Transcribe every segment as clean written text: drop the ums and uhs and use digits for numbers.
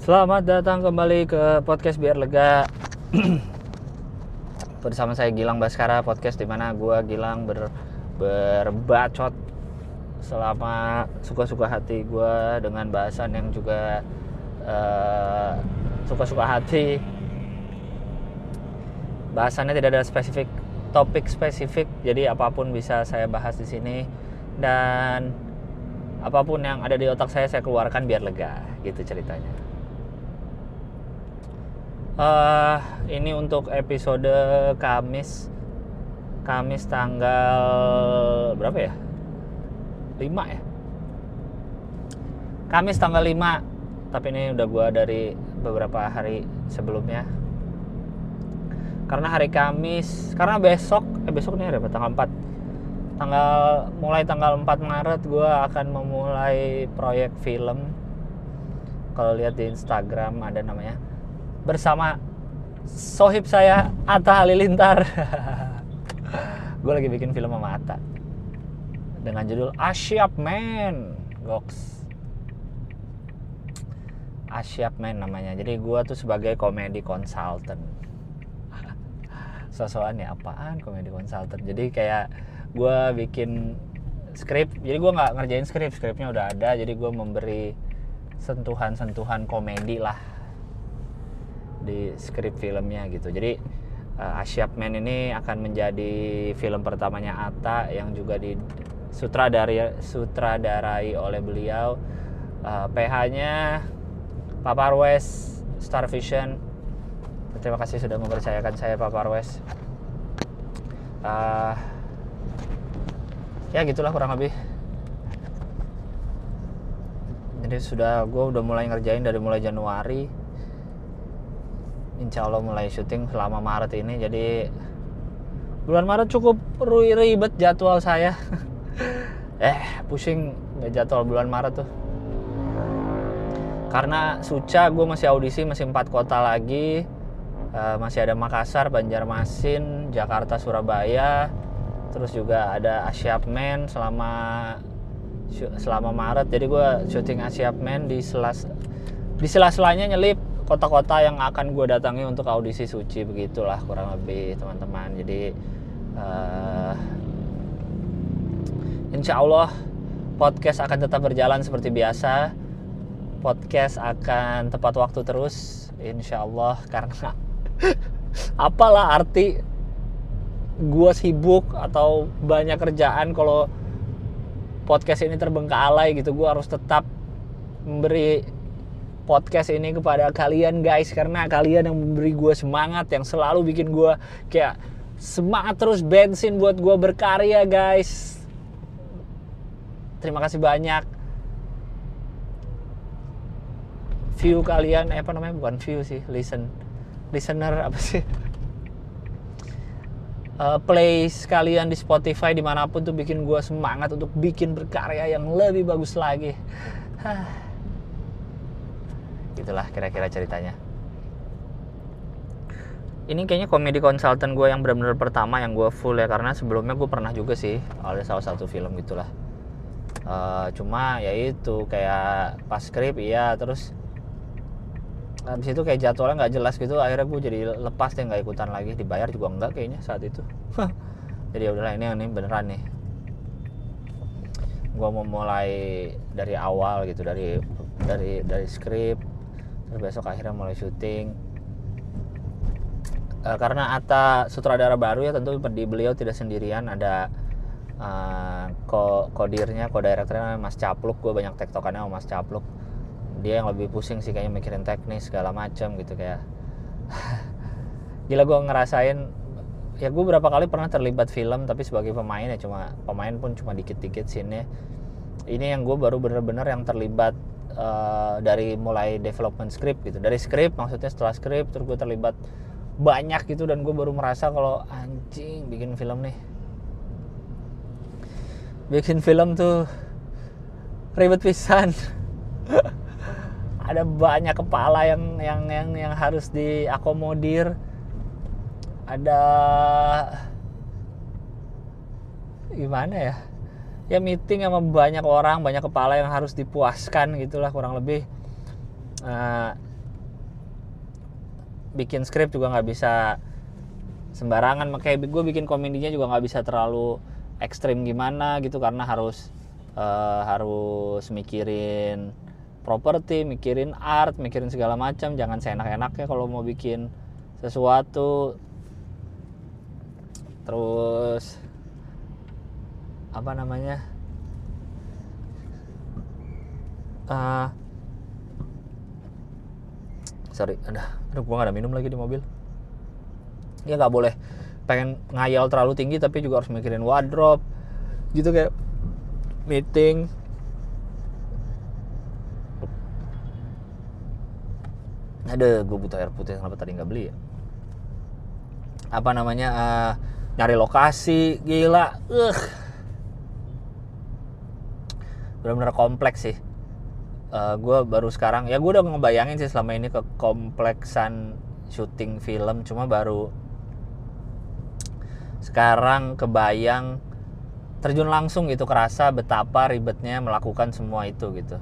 Selamat datang kembali ke podcast Biar Lega. Bersama saya Gilang Baskara, podcast di mana gue Gilang berbacot selama suka-suka hati gue dengan bahasan yang juga suka-suka hati. Bahasannya tidak ada spesifik, topik spesifik, jadi apapun bisa saya bahas di sini dan apapun yang ada di otak saya keluarkan biar lega, gitu ceritanya. Ini untuk episode Kamis tanggal berapa ya? 5 ya? Kamis tanggal 5. Tapi ini udah gue dari beberapa hari sebelumnya. Karena hari Kamis, karena besok nih ada tanggal 4. Mulai tanggal 4 Maret gue akan memulai proyek film. Kalau lihat di Instagram ada namanya, bersama sohib saya Atta Halilintar. Gue lagi bikin film sama Atta dengan judul Asyap Man. Goks, Asyap Man namanya. Jadi gue tuh sebagai komedi konsultan. Sosokan ya, apaan komedi konsultan. Jadi kayak gue bikin skrip. Jadi gue nggak ngerjain skripnya udah ada. Jadi gue memberi sentuhan komedi lah di skrip filmnya gitu. Jadi Asyap Man ini akan menjadi film pertamanya Atta yang juga sutradarai oleh beliau. PH-nya Pak Parwes, Star Vision. Terima kasih sudah mempercayakan saya Pak Parwes. Ya gitulah kurang lebih. Jadi gue udah mulai ngerjain dari mulai Januari. Insya Allah mulai syuting selama Maret ini. Jadi bulan Maret cukup ribet jadwal saya. Pusing jadwal bulan Maret tuh. Karena Suca gue masih audisi, masih 4 kota lagi. Masih ada Makassar, Banjarmasin, Jakarta, Surabaya. Terus juga ada Asyap Man selama Maret. Jadi gue syuting Asyap Man di sela-selanya nyelip kota-kota yang akan gue datangi untuk audisi Suci. Begitulah kurang lebih teman-teman. Jadi insya Allah podcast akan tetap berjalan seperti biasa. Podcast akan tepat waktu terus insya Allah. Karena apalah arti gue sibuk atau banyak kerjaan kalau podcast ini terbengkalai gitu. Gue harus tetap memberi podcast ini kepada kalian guys, karena kalian yang memberi gue semangat, yang selalu bikin gue kayak semangat terus, bensin buat gue berkarya guys. Terima kasih banyak. View kalian, bukan view sih, listener apa sih? Plays kalian di Spotify dimanapun tuh bikin gue semangat untuk bikin berkarya yang lebih bagus lagi. Gitulah kira-kira ceritanya. Ini kayaknya komedi konsultan gue yang benar-benar pertama yang gue full ya, karena sebelumnya gue pernah juga sih ada salah satu film gitulah. Cuma ya itu kayak pas skrip iya, terus habis itu kayak jadwalnya nggak jelas gitu, akhirnya gue jadi lepas deh, nggak ikutan lagi, dibayar juga enggak kayaknya saat itu. Jadi udahlah, ini beneran nih. Gue mau mulai dari awal gitu, dari skrip. Terus besok akhirnya mulai syuting. Karena Atta sutradara baru ya, tentu beliau tidak sendirian, ada co-directornya Mas Capluk. Gue banyak tektokannya sama Mas Capluk. Dia yang lebih pusing sih kayaknya, mikirin teknis segala macam gitu kayak. Gila, gue ngerasain ya, gue berapa kali pernah terlibat film tapi sebagai pemain ya, pemain pun cuma dikit-dikit scene-nya. Ini yang gue baru bener-bener yang terlibat dari mulai development script gitu, dari script maksudnya, setelah script terus gue terlibat banyak gitu, dan gue baru merasa kalau anjing bikin film tuh ribet pisan. Ada banyak kepala yang harus diakomodir, ada gimana ya meeting sama banyak orang, banyak kepala yang harus dipuaskan gitulah kurang lebih. bikin skrip juga nggak bisa sembarangan, makanya gue bikin komedinya juga nggak bisa terlalu ekstrim gimana gitu, karena harus mikirin properti, mikirin art, mikirin segala macam. Jangan seenak-enaknya kalau mau bikin sesuatu. Terus apa namanya, aduh gue gak ada minum lagi di mobil. Ya nggak boleh pengen ngayal terlalu tinggi, tapi juga harus mikirin wardrobe gitu, kayak meeting. Ada, gue butuh air putih, kenapa tadi nggak beli ya? Apa namanya, nyari lokasi, gila, benar-benar kompleks sih. Gue baru sekarang, ya gue udah ngebayangin sih selama ini kekompleksan syuting film, cuma baru sekarang kebayang, terjun langsung gitu, kerasa betapa ribetnya melakukan semua itu gitu.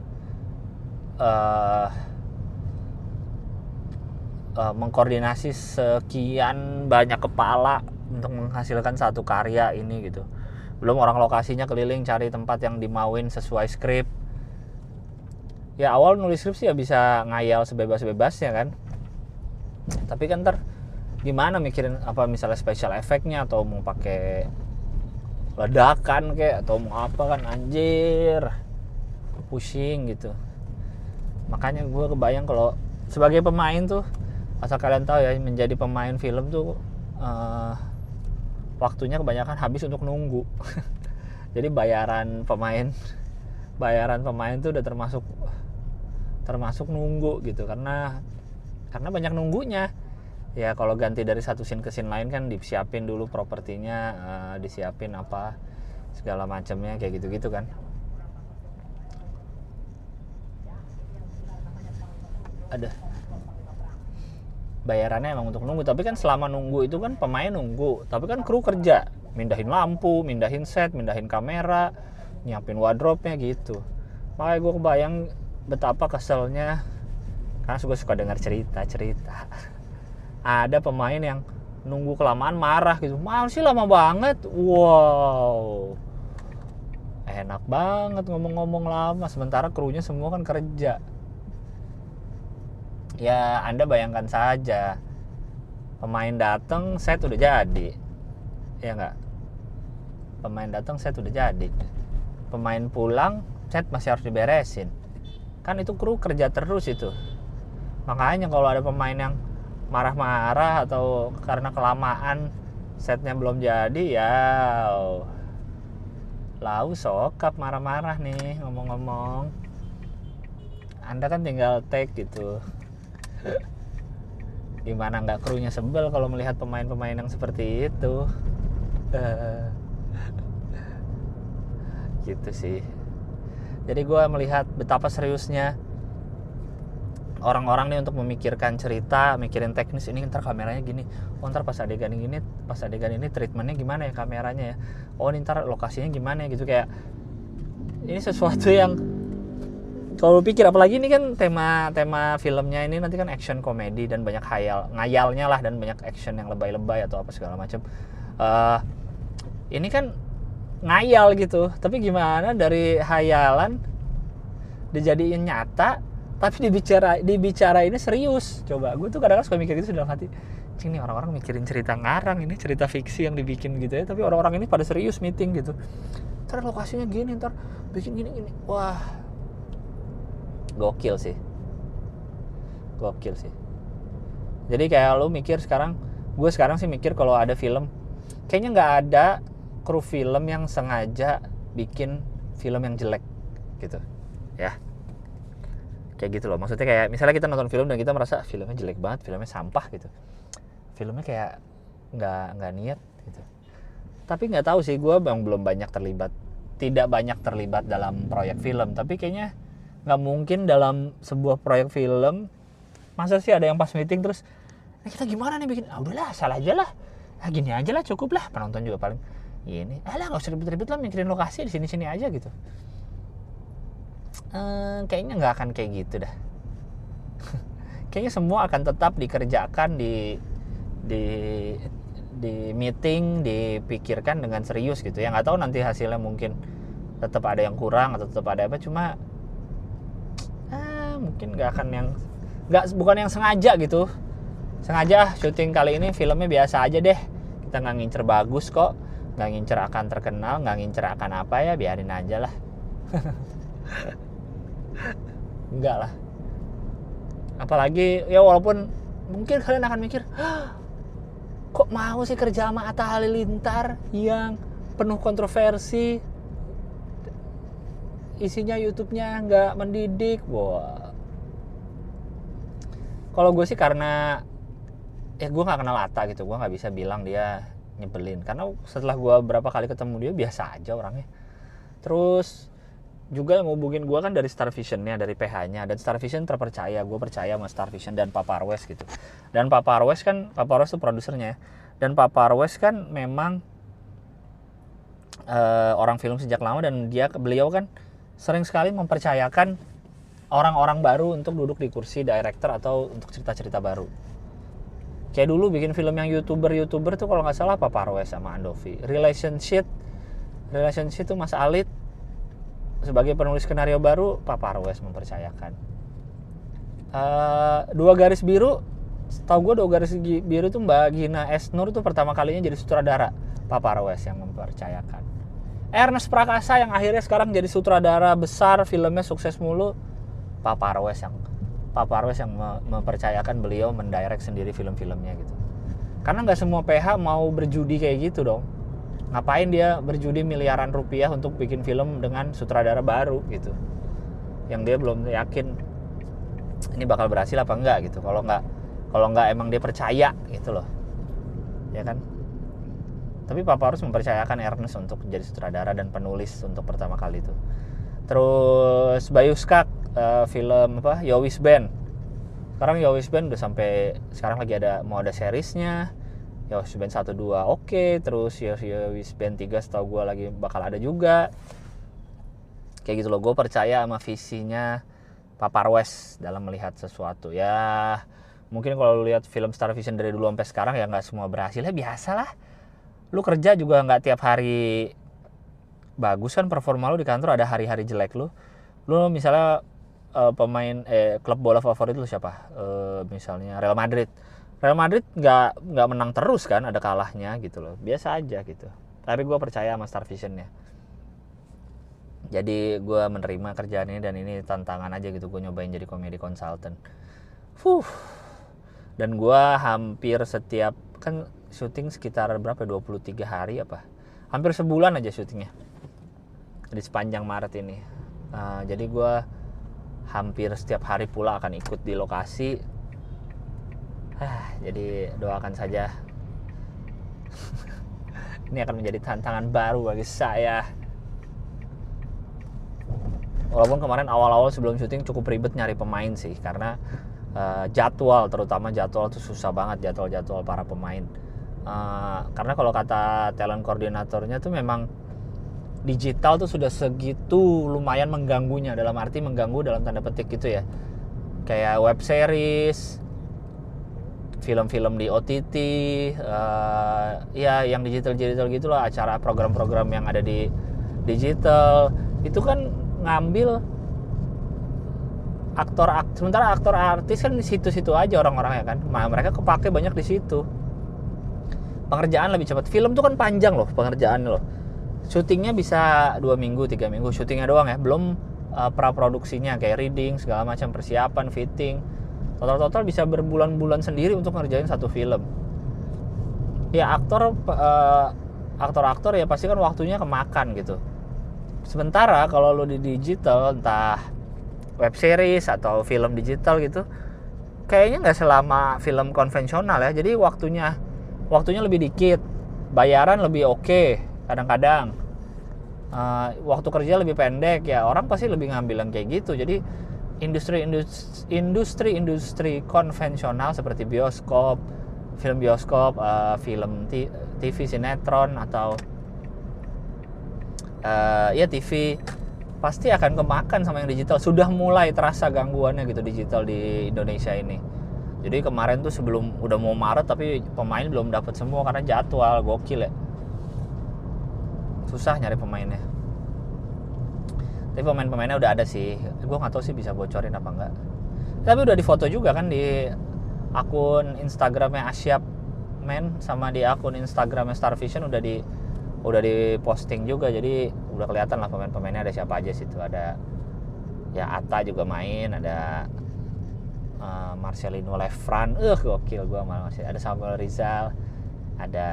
Mengkoordinasi sekian banyak kepala untuk menghasilkan satu karya ini gitu. Belum orang lokasinya keliling cari tempat yang dimauin sesuai skrip. Ya awal nulis skrip sih ya bisa ngayal sebebas-bebasnya kan. Tapi kan ntar gimana mikirin apa misalnya special effect-nya, atau mau pakai ledakan kayak, atau mau apa kan, anjir pusing gitu. Makanya gue kebayang kalau sebagai pemain tuh, asal kalian tahu ya, menjadi pemain film tuh waktunya kebanyakan habis untuk nunggu. Jadi bayaran pemain tuh udah termasuk nunggu gitu, karena banyak nunggunya. Ya kalau ganti dari satu scene ke scene lain kan disiapin dulu propertinya, disiapin apa segala macamnya kayak gitu-gitu kan. Ada bayarannya emang untuk nunggu, tapi kan selama nunggu itu kan pemain nunggu, tapi kan kru kerja, mindahin lampu, mindahin set, mindahin kamera, nyiapin wardrobe-nya gitu. Makanya gue kebayang betapa keselnya, karena gue suka dengar cerita ada pemain yang nunggu kelamaan marah gitu, mal sih lama banget. Wow, enak banget ngomong-ngomong lama, sementara krunya semua kan kerja. Ya Anda bayangkan saja, pemain datang set udah jadi, ya nggak? Pemain datang set udah jadi, pemain pulang set masih harus diberesin. Kan itu kru kerja terus itu. Makanya kalau ada pemain yang marah-marah atau karena kelamaan setnya belum jadi, ya lau sokap marah-marah nih. Ngomong-ngomong, Anda kan tinggal take gitu. Gimana nggak krunya sebel kalau melihat pemain-pemain yang seperti itu. Gitu sih. Jadi gue melihat betapa seriusnya orang-orang nih untuk memikirkan cerita, mikirin teknis, ini ntar kameranya gini, oh ntar pas adegan ini treatmentnya gimana ya kameranya ya, oh ini ntar lokasinya gimana ya gitu. Kayak ini sesuatu yang kalau pikir, apalagi ini kan tema filmnya ini nanti kan action komedi dan banyak ngayalnya lah, dan banyak action yang lebay-lebay atau apa segala macam. Ini kan ngayal gitu, tapi gimana dari hayalan dijadiin nyata, tapi dibicara ini serius. Coba gue tuh kadang-kadang suka mikir gitu dalam hati, cing nih orang-orang mikirin cerita ngarang, ini cerita fiksi yang dibikin gitu ya, tapi orang-orang ini pada serius meeting gitu. Ntar lokasinya gini, ntar bikin gini. Wah, gokil sih. Jadi kayak lu mikir sekarang, gue sekarang sih mikir kalau ada film, kayaknya nggak ada kru film yang sengaja bikin film yang jelek gitu ya, kayak gitu loh. Maksudnya kayak misalnya kita nonton film dan kita merasa filmnya jelek banget, filmnya sampah gitu, filmnya kayak nggak niat gitu. Tapi nggak tahu sih, gue tidak banyak terlibat dalam proyek film, tapi kayaknya nggak mungkin dalam sebuah proyek film masa sih ada yang pas meeting terus, kita gimana nih bikin, udahlah salah aja lah, gini aja lah, cukup lah, penonton juga paling ini, nggak usah ribet-ribet lah mikirin lokasi, di sini aja gitu. Kayaknya nggak akan kayak gitu dah. kayaknya semua akan tetap dikerjakan di meeting, dipikirkan dengan serius gitu ya. Nggak tahu nanti hasilnya, mungkin tetap ada yang kurang atau tetap ada apa, cuma mungkin bukan yang sengaja gitu. Sengaja syuting kali ini filmnya biasa aja deh, kita nggak ngincer bagus kok, nggak ngincer akan terkenal, nggak ngincer akan apa, ya biarin aja lah. Enggak lah. Apalagi ya, walaupun mungkin kalian akan mikir, kok mau sih kerja sama Atta Halilintar yang penuh kontroversi, isinya YouTube-nya nggak mendidik. Wah, kalau gue sih karena gue nggak kenal Atta gitu, gue nggak bisa bilang dia nyebelin, karena setelah gue berapa kali ketemu dia biasa aja orangnya. Terus juga yang ngubungin gue kan dari Star Vision-nya, dari PH-nya, dan Star Vision terpercaya, gue percaya sama Star Vision dan Papa Arwes gitu. Dan Papa Arwes tuh produsernya, dan Papa Arwes kan memang orang film sejak lama, dan beliau kan sering sekali mempercayakan orang-orang baru untuk duduk di kursi director atau untuk cerita-cerita baru. Kayak dulu bikin film yang YouTuber tuh kalau nggak salah Papa Arwes sama Andovi. Relationship tuh Mas Alit sebagai penulis skenario baru, Papa Arwes mempercayakan. 2 Garis Biru, setahu gue 2 Garis Biru tuh Mbak Gina Esnur tuh pertama kalinya jadi sutradara, Papa Arwes yang mempercayakan. Ernest Prakasa yang akhirnya sekarang jadi sutradara besar, filmnya sukses mulu, Papa Arwes yang mempercayakan beliau mendirect sendiri film-filmnya gitu. Karena nggak semua PH mau berjudi kayak gitu dong. Ngapain dia berjudi miliaran rupiah untuk bikin film dengan sutradara baru gitu, yang dia belum yakin ini bakal berhasil apa enggak gitu. Kalau enggak emang dia percaya gitu loh, ya kan. Tapi Papa harus mempercayakan Ernest untuk jadi sutradara dan penulis untuk pertama kali itu. Terus Bayu Skak, film Yowis Band. Sekarang Yowis Band udah sampai sekarang lagi mau ada seriesnya. Yowis Band 1, 2 oke. Terus Yowis Band 3 setahu gue lagi bakal ada juga. Kayak gitu loh, gue percaya sama visinya Papa Arwes dalam melihat sesuatu. Ya mungkin kalau lu lihat film Star Vision dari dulu sampai sekarang ya nggak semua berhasil, ya biasalah. Lu kerja juga nggak tiap hari bagus kan performa lu di kantor, ada hari-hari jelek lu. Lu misalnya pemain klub bola favorit lu siapa? Misalnya Real Madrid nggak menang terus kan, ada kalahnya gitu loh, biasa aja gitu. Tapi gue percaya sama Star Vision-nya. Jadi gue menerima kerjaan ini, dan ini tantangan aja gitu, gue nyobain jadi komedi consultant. Dan gue hampir setiap, kan syuting sekitar berapa, 23 hari apa, hampir sebulan aja syutingnya di sepanjang Maret ini. Jadi gue hampir setiap hari pula akan ikut di lokasi. Jadi doakan saja. Ini akan menjadi tantangan baru bagi saya. Walaupun kemarin awal-awal sebelum syuting cukup ribet nyari pemain sih, karena terutama jadwal tuh susah banget, jadwal para pemain. Karena kalau kata talent koordinatornya tuh memang digital tuh sudah segitu lumayan mengganggunya, dalam arti mengganggu dalam tanda petik gitu ya. Kayak web series, film-film di OTT, ya yang digital gitulah, acara program-program yang ada di digital itu kan ngambil sementara aktor artis kan di situ-situ aja orang-orang ya kan, mereka kepake banyak di situ. Pengerjaan lebih cepat. Film tuh kan panjang loh pengerjaannya loh. Syutingnya bisa 2 minggu, 3 minggu syutingnya doang ya, belum pra-produksinya kayak reading segala macam, persiapan, fitting. Total bisa berbulan-bulan sendiri untuk ngerjain satu film. Ya aktor ya pasti kan waktunya kemakan gitu. Sementara kalau lo di digital, entah web series atau film digital gitu, kayaknya nggak selama film konvensional ya. Jadi waktunya lebih dikit, bayaran lebih oke kadang-kadang, waktu kerja lebih pendek ya. Orang pasti lebih ngambil yang kayak gitu. Jadi industri konvensional seperti bioskop, film TV, sinetron atau ya TV pasti akan kemakan sama yang digital. Sudah mulai terasa gangguannya gitu digital di Indonesia ini. Jadi kemarin tuh sebelum udah mau Maret tapi pemain belum dapat semua karena jadwal gokil ya. Susah nyari pemainnya. Tapi pemain-pemainnya udah ada sih. Gue nggak tahu sih bisa bocorin apa enggak. Tapi udah difoto juga kan di akun Instagramnya Asyap Men sama di akun Instagramnya Star Vision udah di posting juga. Jadi udah kelihatan lah pemain-pemainnya ada siapa aja situ. Ada ya Atta juga main, ada Marcelino Lefran, gokil gue malah masih ada Samuel Rizal, ada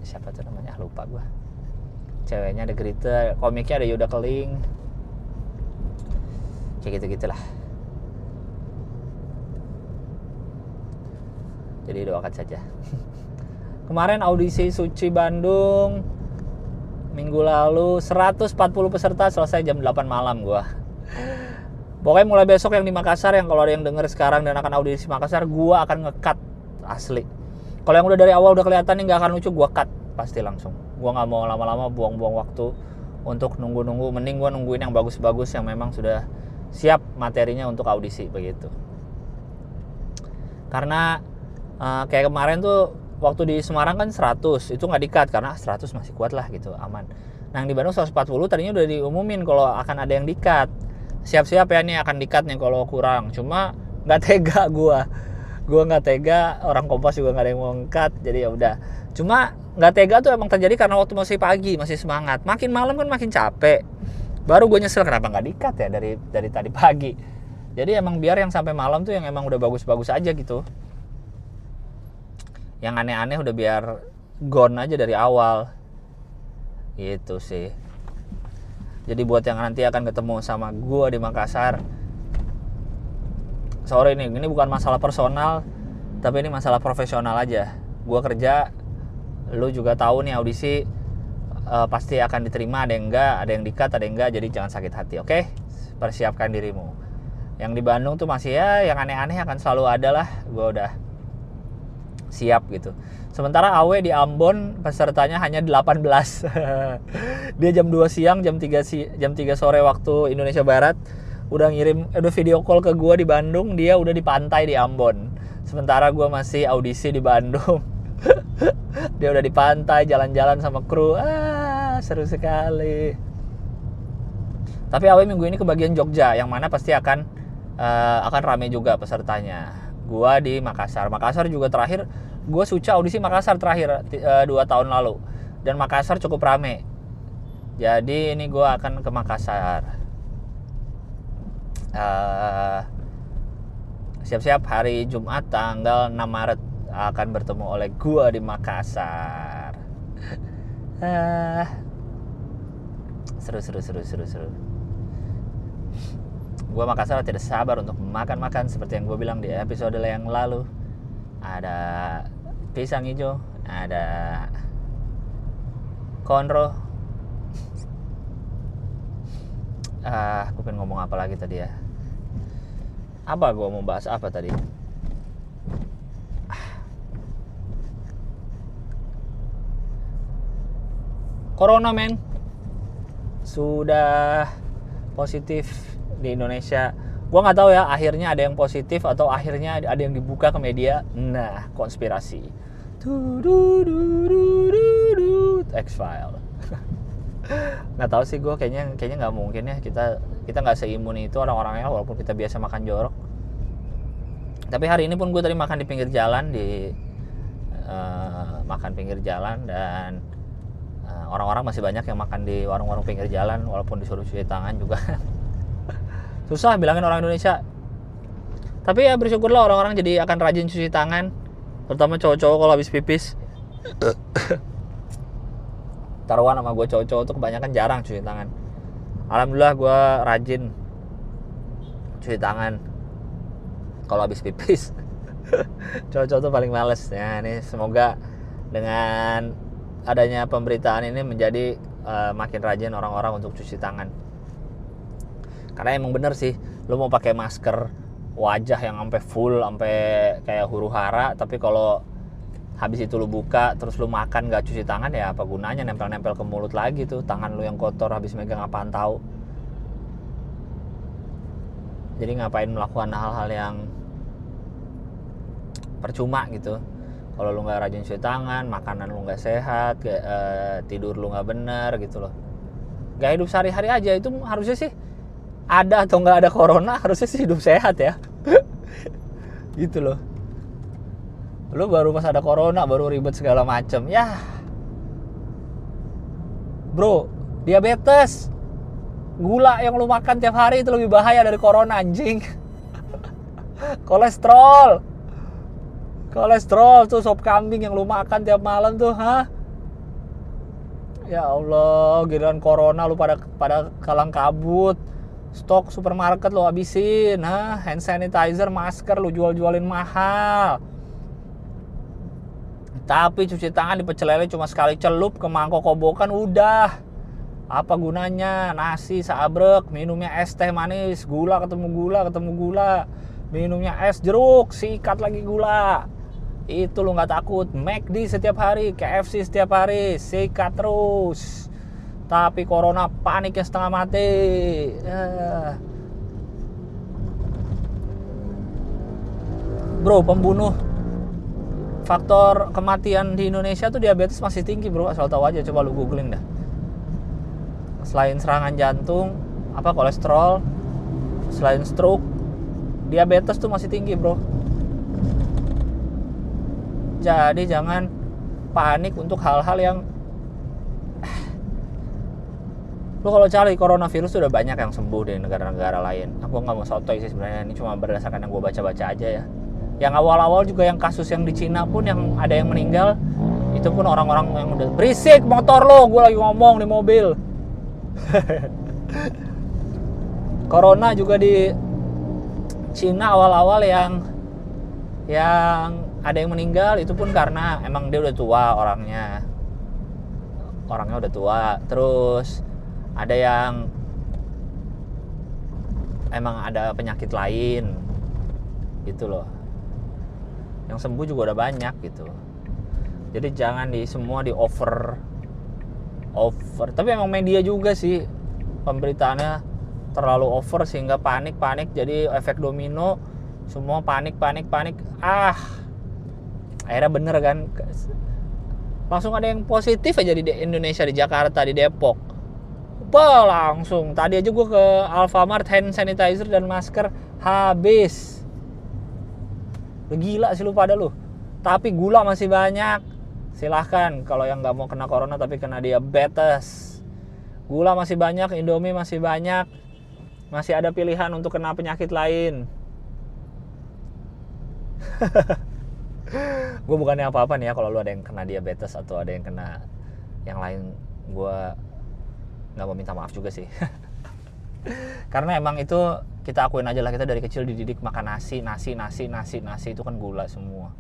siapa tuh namanya lupa gue, ceweknya ada Grita, komiknya ada Yuda Keling, kayak gitu-gitulah. Jadi doakan saja. Kemarin audisi Suci Bandung minggu lalu 140 peserta, selesai jam 8 malam gue. Pokoknya mulai besok yang di Makassar, yang kalau ada yang denger sekarang dan akan audisi Makassar, gue akan nge-cut asli. Kalau yang udah dari awal udah kelihatan nih nggak akan lucu, gue cut pasti langsung. Gue nggak mau lama-lama buang-buang waktu untuk nunggu-nunggu. Mending gue nungguin yang bagus-bagus yang memang sudah siap materinya untuk audisi begitu. Karena kayak kemarin tuh waktu di Semarang kan 100 itu nggak di-cut karena 100 masih kuat lah gitu, aman. Nah yang di Bandung 140 tadinya udah diumumin kalau akan ada yang di-cut. Siap-siap ya nih akan di-cut nih kalau kurang. Cuma nggak tega gue nggak tega, orang Kompas juga nggak ada yang mau nge-cut, jadi ya udah. Cuma nggak tega tuh emang terjadi karena waktu masih pagi, masih semangat. Makin malam kan makin capek. Baru gue nyesel kenapa nggak di-cut ya dari tadi pagi. Jadi emang biar yang sampai malam tuh yang emang udah bagus-bagus aja gitu. Yang aneh-aneh udah biar gone aja dari awal. Gitu sih. Jadi buat yang nanti akan ketemu sama gue di Makassar, sorry nih, ini bukan masalah personal, tapi ini masalah profesional aja. Gue kerja, lu juga tahu nih audisi pasti akan diterima, ada yang enggak, ada yang di-cut, ada yang enggak, jadi jangan sakit hati, oke? Persiapkan dirimu. Yang di Bandung tuh masih ya, yang aneh-aneh akan selalu ada lah, gue udah siap gitu. Sementara AW di Ambon pesertanya hanya 18. Dia jam 2 siang, jam 3 sore waktu Indonesia Barat udah video call ke gue di Bandung, dia udah di pantai di Ambon. Sementara gue masih audisi di Bandung. Dia udah di pantai jalan-jalan sama kru. Seru sekali. Tapi AW minggu ini ke bagian Jogja, yang mana pasti akan rame juga pesertanya. Gua di Makassar juga terakhir, gue Suca audisi Makassar terakhir 2 tahun lalu, dan Makassar cukup rame. Jadi ini gue akan ke Makassar. Siap-siap hari Jumat tanggal 6 Maret akan bertemu oleh gue di Makassar. Seru. Gue Makassar tidak sabar untuk makan seperti yang gue bilang di episode yang lalu. Ada pisang hijau, ada konro. Gue pengen ngomong apa lagi tadi ya? Apa gue mau bahas apa tadi? Corona men, sudah positif di Indonesia. Gue nggak tahu ya, akhirnya ada yang positif atau akhirnya ada yang dibuka ke media. Nah, konspirasi. X-File. Nggak tahu sih, gue kayaknya nggak mungkin ya kita nggak seimun itu orang-orangnya, walaupun kita biasa makan jorok. Tapi hari ini pun gue tadi makan di pinggir jalan, makan pinggir jalan, dan orang-orang masih banyak yang makan di warung-warung pinggir jalan walaupun disuruh cuci tangan juga. Susah bilangin orang Indonesia. Tapi ya bersyukurlah orang-orang jadi akan rajin cuci tangan, terutama cowok-cowok kalau habis pipis. Taruhan sama gue cowok-cowok tuh kebanyakan jarang cuci tangan. Alhamdulillah gue rajin cuci tangan kalau habis pipis. Cowok-cowok tuh paling males. Ya, ini semoga dengan adanya pemberitaan ini menjadi makin rajin orang-orang untuk cuci tangan. Karena emang bener sih, lu mau pakai masker wajah yang sampai full, sampai kayak huru hara, tapi kalau habis itu lu buka terus lu makan gak cuci tangan, ya apa gunanya, nempel-nempel ke mulut lagi tuh tangan lu yang kotor habis megang apaan tahu. Jadi ngapain melakukan hal-hal yang percuma gitu. Kalau lu nggak rajin cuci tangan, makanan lu nggak sehat, tidur lu nggak bener gitu loh. Gaya hidup sehari-hari aja itu harusnya sih, ada atau nggak ada corona, harusnya sih hidup sehat ya. Gitu loh. Lu baru pas ada corona baru ribet segala macem. Ya bro, diabetes, gula yang lu makan tiap hari itu lebih bahaya dari corona anjing. Kolesterol tuh sop kambing yang lu makan tiap malam tuh, Ya Allah, giliran corona lu pada kalang kabut. Stok supermarket lu habisin, hand sanitizer, masker lu jual-jualin mahal. Tapi cuci tangan di pecel lele cuma sekali celup ke mangkok kobokan udah. Apa gunanya? Nasi seabrek, minumnya es teh manis, gula ketemu gula. Minumnya es jeruk, sikat lagi gula. Itu lu nggak takut. McD setiap hari, KFC setiap hari, sikat terus. Tapi corona paniknya setengah mati. Bro, pembunuh faktor kematian di Indonesia tuh diabetes masih tinggi bro, asal tahu aja, coba lu googling dah. Selain serangan jantung, kolesterol, selain stroke, diabetes tuh masih tinggi bro. Jadi jangan panik untuk hal-hal yang lu kalau cari coronavirus tuh udah banyak yang sembuh di negara-negara lain. Aku nggak mau sotoy sih sebenarnya, ini cuma berdasarkan yang gue baca-baca aja ya. Yang awal-awal juga yang kasus yang di Cina pun yang ada yang meninggal, itu pun orang-orang yang udah berisik motor lo, gue lagi ngomong di mobil. Corona juga di Cina awal-awal yang ada yang meninggal itu pun karena emang dia udah tua orangnya udah tua. Terus ada yang emang ada penyakit lain gitu loh. Yang sembuh juga udah banyak gitu. Jadi jangan semua di over. Tapi emang media juga sih pemberitaannya terlalu over sehingga panik. Jadi efek domino, semua panik. Akhirnya bener kan. Langsung ada yang positif aja di Indonesia, di Jakarta, di Depok. Langsung. Tadi aja gue ke Alfamart, hand sanitizer dan masker habis. Gila sih lu pada lu. Tapi gula masih banyak. Silahkan kalau yang gak mau kena corona tapi kena diabetes. Gula masih banyak, Indomie masih banyak. Masih ada pilihan untuk kena penyakit lain. Gue bukannya apa-apa nih ya kalau lu ada yang kena diabetes atau ada yang kena yang lain. Gue gak mau minta maaf juga sih. Karena emang itu kita akuin aja lah, kita dari kecil dididik makan nasi itu kan gula semua.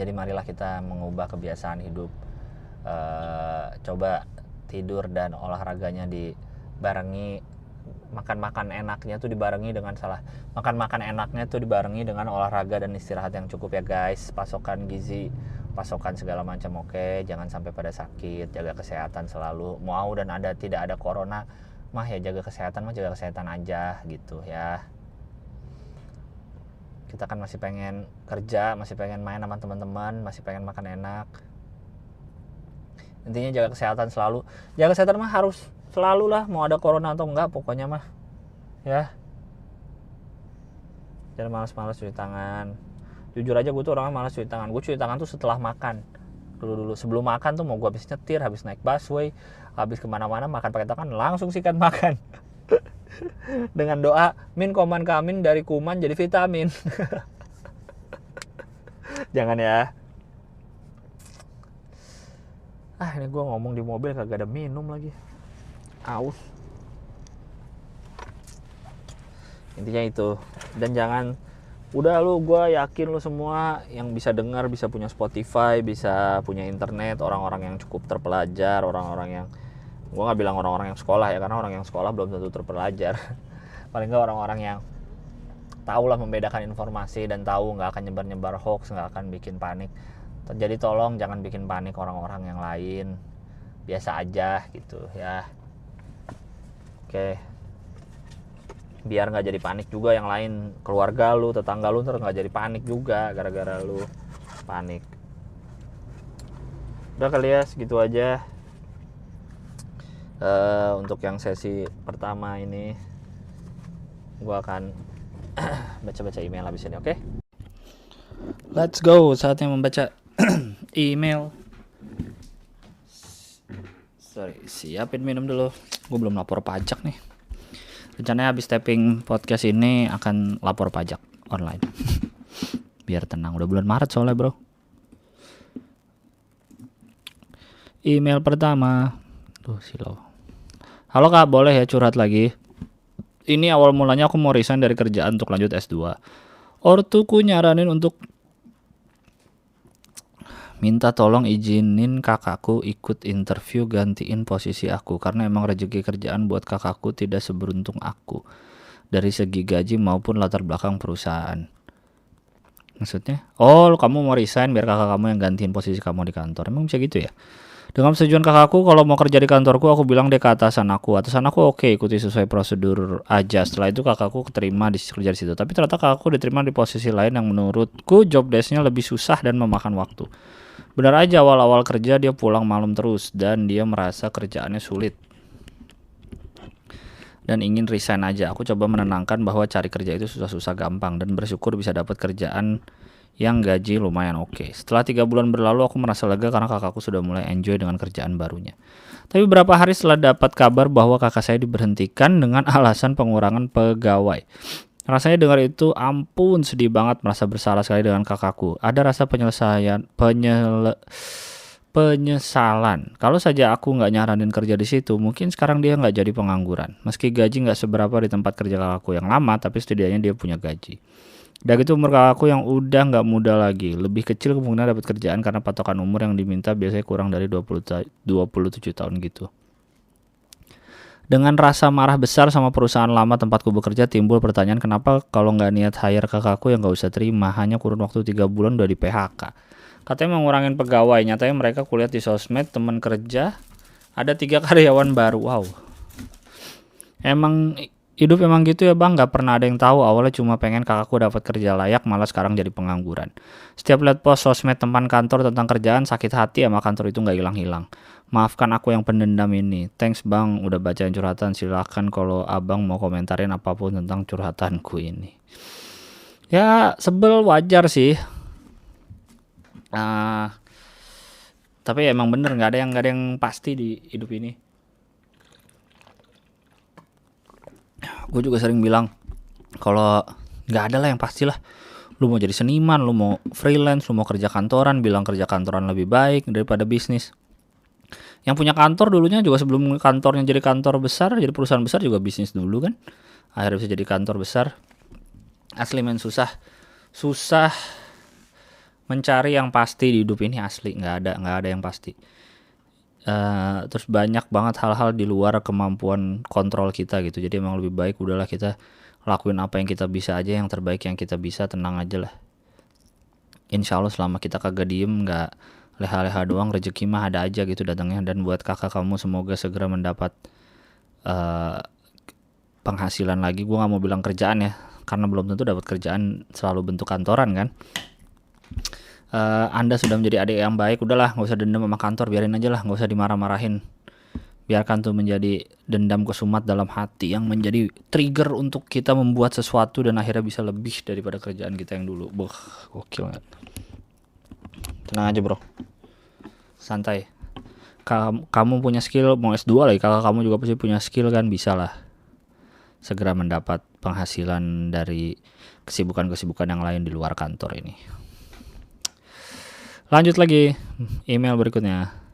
Jadi marilah kita mengubah kebiasaan hidup. Coba tidur dan olahraganya dibarengi, makan enaknya tuh dibarengi dengan olahraga dan istirahat yang cukup ya guys. Pasokan gizi, pasokan segala macam oke. Jangan sampai pada sakit, jaga kesehatan selalu. Mau dan tidak ada corona mah ya jaga kesehatan aja gitu ya. Kita kan masih pengen kerja, masih pengen main sama teman-teman, masih pengen makan enak. Intinya jaga kesehatan selalu. Jaga kesehatan mah harus selalu lah, mau ada corona atau enggak pokoknya mah ya. Jangan malas-malas cuci tangan. Jujur aja gue tuh orangnya malas cuci tangan. Gue cuci tangan tuh setelah makan. Dulu sebelum makan tuh mau gue habis nyetir, habis naik busway, habis kemana-mana makan pakai tangan, langsung sikat makan. Dengan doa min koman kamin dari kuman jadi vitamin. Jangan ya. Ini gue ngomong di mobil kagak ada minum lagi. Aus. Intinya itu. Dan jangan, udah lu, gue yakin lu semua yang bisa dengar, bisa punya Spotify, bisa punya internet, orang-orang yang cukup terpelajar, orang-orang yang, gue nggak bilang orang-orang yang sekolah ya, karena orang yang sekolah belum tentu terpelajar. Paling nggak orang-orang yang tahu lah membedakan informasi dan tahu nggak akan nyebar-nyebar hoax, nggak akan bikin panik. Jadi tolong jangan bikin panik orang-orang yang lain, biasa aja gitu ya. Oke. biar nggak jadi panik juga yang lain, keluarga lu, tetangga lu ntar nggak jadi panik juga gara-gara lu panik. Udah kali ya, segitu aja untuk yang sesi pertama ini. Gua akan baca-baca email habis ini, oke? Let's go, saatnya membaca email. Siapin minum dulu. Gue belum lapor pajak nih. Rencananya habis taping podcast ini akan lapor pajak online. Biar tenang, udah bulan Maret soalnya bro. Email pertama. Tuh silau. Halo kak, boleh ya curhat lagi? Ini awal mulanya aku mau resign dari kerjaan untuk lanjut S2. Ortuku nyaranin untuk minta tolong izinin kakakku ikut interview gantiin posisi aku, karena emang rezeki kerjaan buat kakakku tidak seberuntung aku dari segi gaji maupun latar belakang perusahaan. Maksudnya? Oh, kamu mau resign biar kakak kamu yang gantiin posisi kamu di kantor. Emang bisa gitu ya? Dengan persetujuan kakakku, kalau mau kerja di kantorku, aku bilang deh ke atasan aku. Atasan aku oke, ikuti sesuai prosedur aja. Setelah itu kakakku keterima kerja di situ. Tapi ternyata kakakku diterima di posisi lain yang menurutku job desk-nya lebih susah dan memakan waktu. Benar aja awal-awal kerja dia pulang malam terus dan dia merasa kerjaannya sulit dan ingin resign aja. Aku coba menenangkan bahwa cari kerja itu susah-susah gampang dan bersyukur bisa dapat kerjaan yang gaji lumayan oke. Setelah 3 bulan berlalu aku merasa lega karena kakakku sudah mulai enjoy dengan kerjaan barunya. Tapi beberapa hari setelah dapat kabar bahwa kakak saya diberhentikan dengan alasan pengurangan pegawai. Rasanya dengar itu ampun sedih banget, merasa bersalah sekali dengan kakakku. Ada rasa penyesalan. Kalau saja aku nggak nyaranin kerja di situ, mungkin sekarang dia nggak jadi pengangguran. Meski gaji nggak seberapa di tempat kerja kakakku yang lama, tapi setidaknya dia punya gaji. Udah gitu umur kakakku yang udah nggak muda lagi, lebih kecil kemungkinan dapat kerjaan karena patokan umur yang diminta biasanya kurang dari 27 tahun gitu. Dengan rasa marah besar sama perusahaan lama tempatku bekerja, timbul pertanyaan kenapa kalau nggak niat hire kakakku yang nggak usah terima, hanya kurun waktu 3 bulan udah di PHK. Katanya mau ngurangin pegawai, nyatanya mereka kulihat di sosmed teman kerja ada 3 karyawan baru. Wow, emang hidup emang gitu ya bang, nggak pernah ada yang tahu. Awalnya cuma pengen kakakku dapat kerja layak, malah sekarang jadi pengangguran. Setiap lihat post sosmed teman kantor tentang kerjaan, sakit hati sama kantor itu nggak hilang-hilang. Maafkan aku yang pendendam ini. Thanks bang udah bacain curhatan. Silahkan kalau abang mau komentarin apapun tentang curhatanku ini. Ya sebel wajar sih. Tapi emang bener nggak ada yang pasti di hidup ini. Gue juga sering bilang kalau nggak ada lah yang pastilah. Lu mau jadi seniman, lu mau freelance, lu mau kerja kantoran, bilang kerja kantoran lebih baik daripada bisnis. Yang punya kantor dulunya juga sebelum kantornya jadi kantor besar, jadi perusahaan besar juga bisnis dulu kan. Akhirnya bisa jadi kantor besar. Asli men, susah mencari yang pasti di hidup ini, asli nggak ada yang pasti. Terus banyak banget hal-hal di luar kemampuan kontrol kita gitu. Jadi emang lebih baik udahlah kita lakuin apa yang kita bisa aja, yang terbaik yang kita bisa, tenang aja lah. Insya Allah selama kita kagak diem, nggak leha-leha doang, rezeki mah ada aja gitu datangnya. Dan buat kakak kamu semoga segera mendapat penghasilan lagi. Gue nggak mau bilang kerjaan ya, karena belum tentu dapat kerjaan selalu bentuk kantoran kan. Anda sudah menjadi adik yang baik, udahlah nggak usah dendam sama kantor, biarin aja lah, nggak usah dimarah-marahin. Biarkan tuh menjadi dendam kesumat dalam hati yang menjadi trigger untuk kita membuat sesuatu dan akhirnya bisa lebih daripada kerjaan kita yang dulu. Gokil banget. Tenang aja bro, santai. Kamu punya skill, mau S2 lagi, kakak kamu juga pasti punya skill kan, bisa lah segera mendapat penghasilan dari kesibukan-kesibukan yang lain di luar kantor ini. Lanjut lagi, email berikutnya.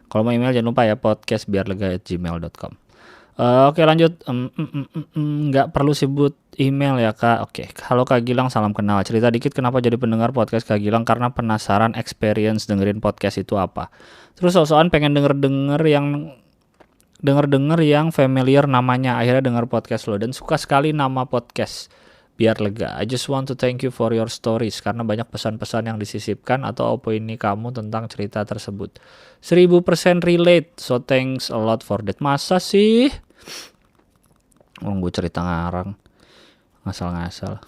Kalau mau email jangan lupa ya, podcastbiarlega@gmail.com. Oke lanjut. Nggak perlu sebut email ya kak. Oke. Halo Kak Gilang, salam kenal. Cerita dikit kenapa jadi pendengar podcast Kak Gilang, karena penasaran experience dengerin podcast itu apa. Terus soal pengen denger yang familiar namanya, akhirnya denger podcast lo dan suka sekali nama podcast Biar Lega. I just want to thank you for your stories, karena banyak pesan-pesan yang disisipkan atau opini kamu tentang cerita tersebut. 1000% relate, so thanks a lot for that. Masa sih? Orang gue cerita ngarang, ngasal-ngasal.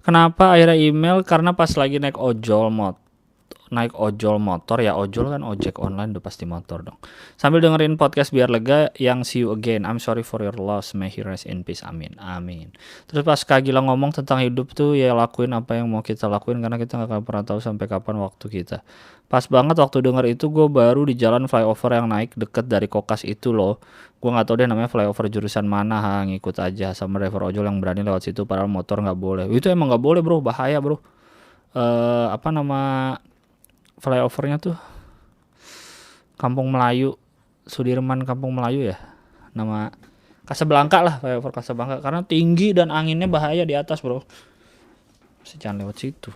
Kenapa akhirnya email? Karena pas lagi naik ojol motor ya, ojol kan ojek online, udah pasti motor dong. Sambil dengerin podcast biar lega yang see you again. I'm sorry for your loss. May he rest in peace. Amin. Amin. Terus pas Kak Gilang ngomong tentang hidup tuh ya lakuin apa yang mau kita lakuin karena kita gak akan pernah tahu sampai kapan waktu kita. Pas banget waktu denger itu gue baru di jalan flyover yang naik deket dari Kokas itu loh. Gue gak tahu deh namanya flyover jurusan mana, ngikut aja sama driver ojol yang berani lewat situ padahal motor gak boleh. Itu emang gak boleh bro, bahaya bro. Apa nama flyovernya tuh? Kampung Melayu, Sudirman Kampung Melayu ya. Nama Kasablanka lah, flyover Kasablanka, karena tinggi dan anginnya bahaya di atas bro. Jangan lewat situ.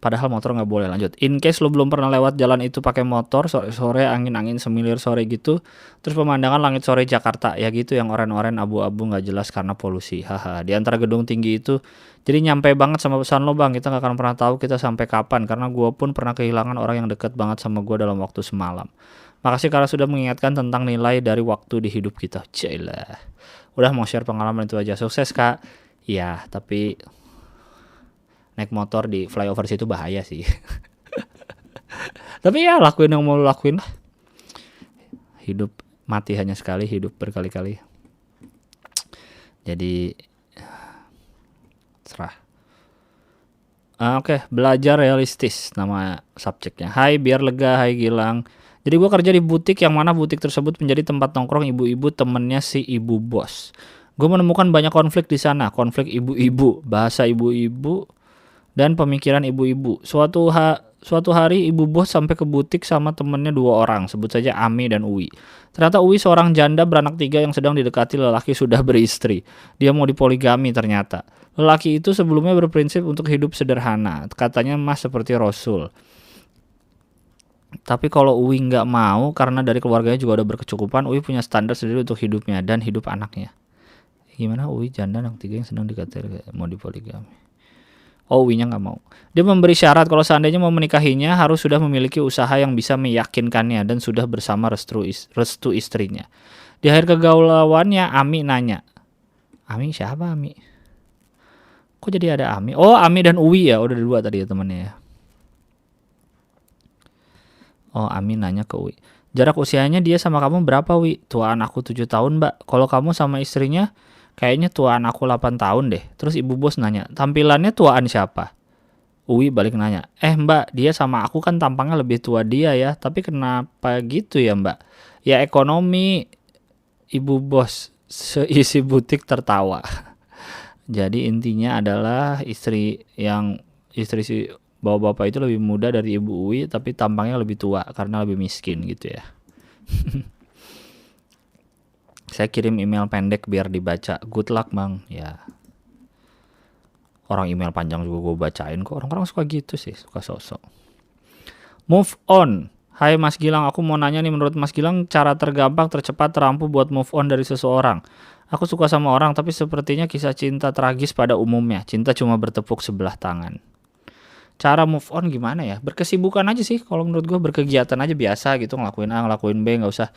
Padahal motor nggak boleh. Lanjut. In case lo belum pernah lewat jalan itu pakai motor, sore-sore angin-angin semilir sore gitu, terus pemandangan langit sore Jakarta ya gitu yang oren-oren abu-abu nggak jelas karena polusi. Haha. Di antara gedung tinggi itu, jadi nyampe banget sama pesan lo bang. Kita nggak akan pernah tahu kita sampai kapan karena gue pun pernah kehilangan orang yang deket banget sama gue dalam waktu semalam. Makasih karena sudah mengingatkan tentang nilai dari waktu di hidup kita. Cailah. Udah mau share pengalaman itu aja. Sukses kak. Ya tapi naik motor di flyover situ bahaya sih. Tapi ya lakuin yang mau lakuin lah. Hidup mati hanya sekali, hidup berkali-kali. Jadi serah. Oke, belajar realistis nama subjeknya. Hai biar lega, hai Gilang. Jadi gue kerja di butik yang mana butik tersebut menjadi tempat nongkrong ibu-ibu temennya si ibu bos. Gue menemukan banyak konflik di sana, konflik ibu-ibu, bahasa ibu-ibu, dan pemikiran ibu-ibu. Suatu hari ibu bos sampai ke butik sama temennya 2 orang, sebut saja Ami dan Uwi. Ternyata Uwi seorang janda beranak 3 yang sedang didekati lelaki sudah beristri. Dia mau dipoligami ternyata. Lelaki itu sebelumnya berprinsip untuk hidup sederhana, katanya mas seperti Rasul. Tapi kalau Uwi nggak mau karena dari keluarganya juga udah berkecukupan, Uwi punya standar sendiri untuk hidupnya dan hidup anaknya. Gimana Uwi janda anak 3 yang sedang dikatakan mau dipoligami? Oh, Uwinya nggak mau. Dia memberi syarat kalau seandainya mau menikahinya harus sudah memiliki usaha yang bisa meyakinkannya dan sudah bersama restu istrinya. Di akhir kegaulawannya Ami nanya, Ami siapa Ami? Kok jadi ada Ami? Oh, Ami dan Uwi ya, udah 2 tadi ya temannya ya. Oh, Ami nanya ke Uwi, jarak usianya dia sama kamu berapa Wi? Tuaan aku 7 tahun mbak. Kalau kamu sama istrinya kayaknya tuaan aku 8 tahun deh. Terus ibu bos nanya, tampilannya tuaan siapa? Uwi balik nanya, mbak dia sama aku kan tampangnya lebih tua dia ya. Tapi kenapa gitu ya mbak? Ya ekonomi. Ibu bos seisi butik tertawa. Jadi intinya adalah istri si bapak-bapak itu lebih muda dari ibu Uwi. Tapi tampangnya lebih tua karena lebih miskin gitu ya. Saya kirim email pendek biar dibaca. Good luck bang. Ya. Orang email panjang juga gue bacain kok. Orang-orang suka gitu sih. Suka sosok. Move on. Hai Mas Gilang. Aku mau nanya nih. Menurut Mas Gilang cara tergampang, tercepat, terampuh buat move on dari seseorang. Aku suka sama orang. Tapi sepertinya kisah cinta tragis pada umumnya. Cinta cuma bertepuk sebelah tangan. Cara move on gimana ya? Berkesibukan aja sih. Kalau menurut gue berkegiatan aja biasa gitu. Ngelakuin A, ngelakuin B. Gak usah.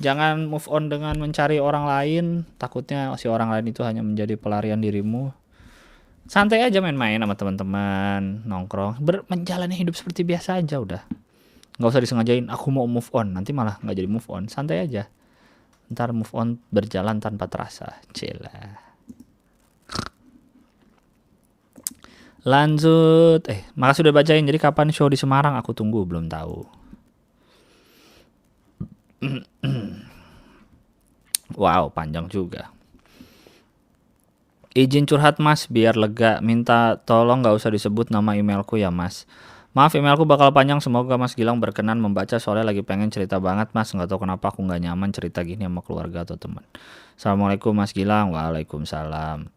Jangan move on dengan mencari orang lain. Takutnya si orang lain itu hanya menjadi pelarian dirimu. Santai aja main-main sama teman-teman, nongkrong, menjalani hidup seperti biasa aja udah. Gak usah disengajain aku mau move on, nanti malah gak jadi move on. Santai aja. Ntar move on berjalan tanpa terasa. Cila. Lanjut. Makasih udah bacain. Jadi kapan show di Semarang? Aku tunggu, belum tahu. Wow, panjang juga. Izin curhat mas, biar lega. Minta tolong gak usah disebut nama emailku ya mas. Maaf emailku bakal panjang, semoga Mas Gilang berkenan membaca soalnya lagi pengen cerita banget mas. Gak tahu kenapa aku gak nyaman cerita gini sama keluarga atau teman. Assalamualaikum Mas Gilang. Waalaikumsalam.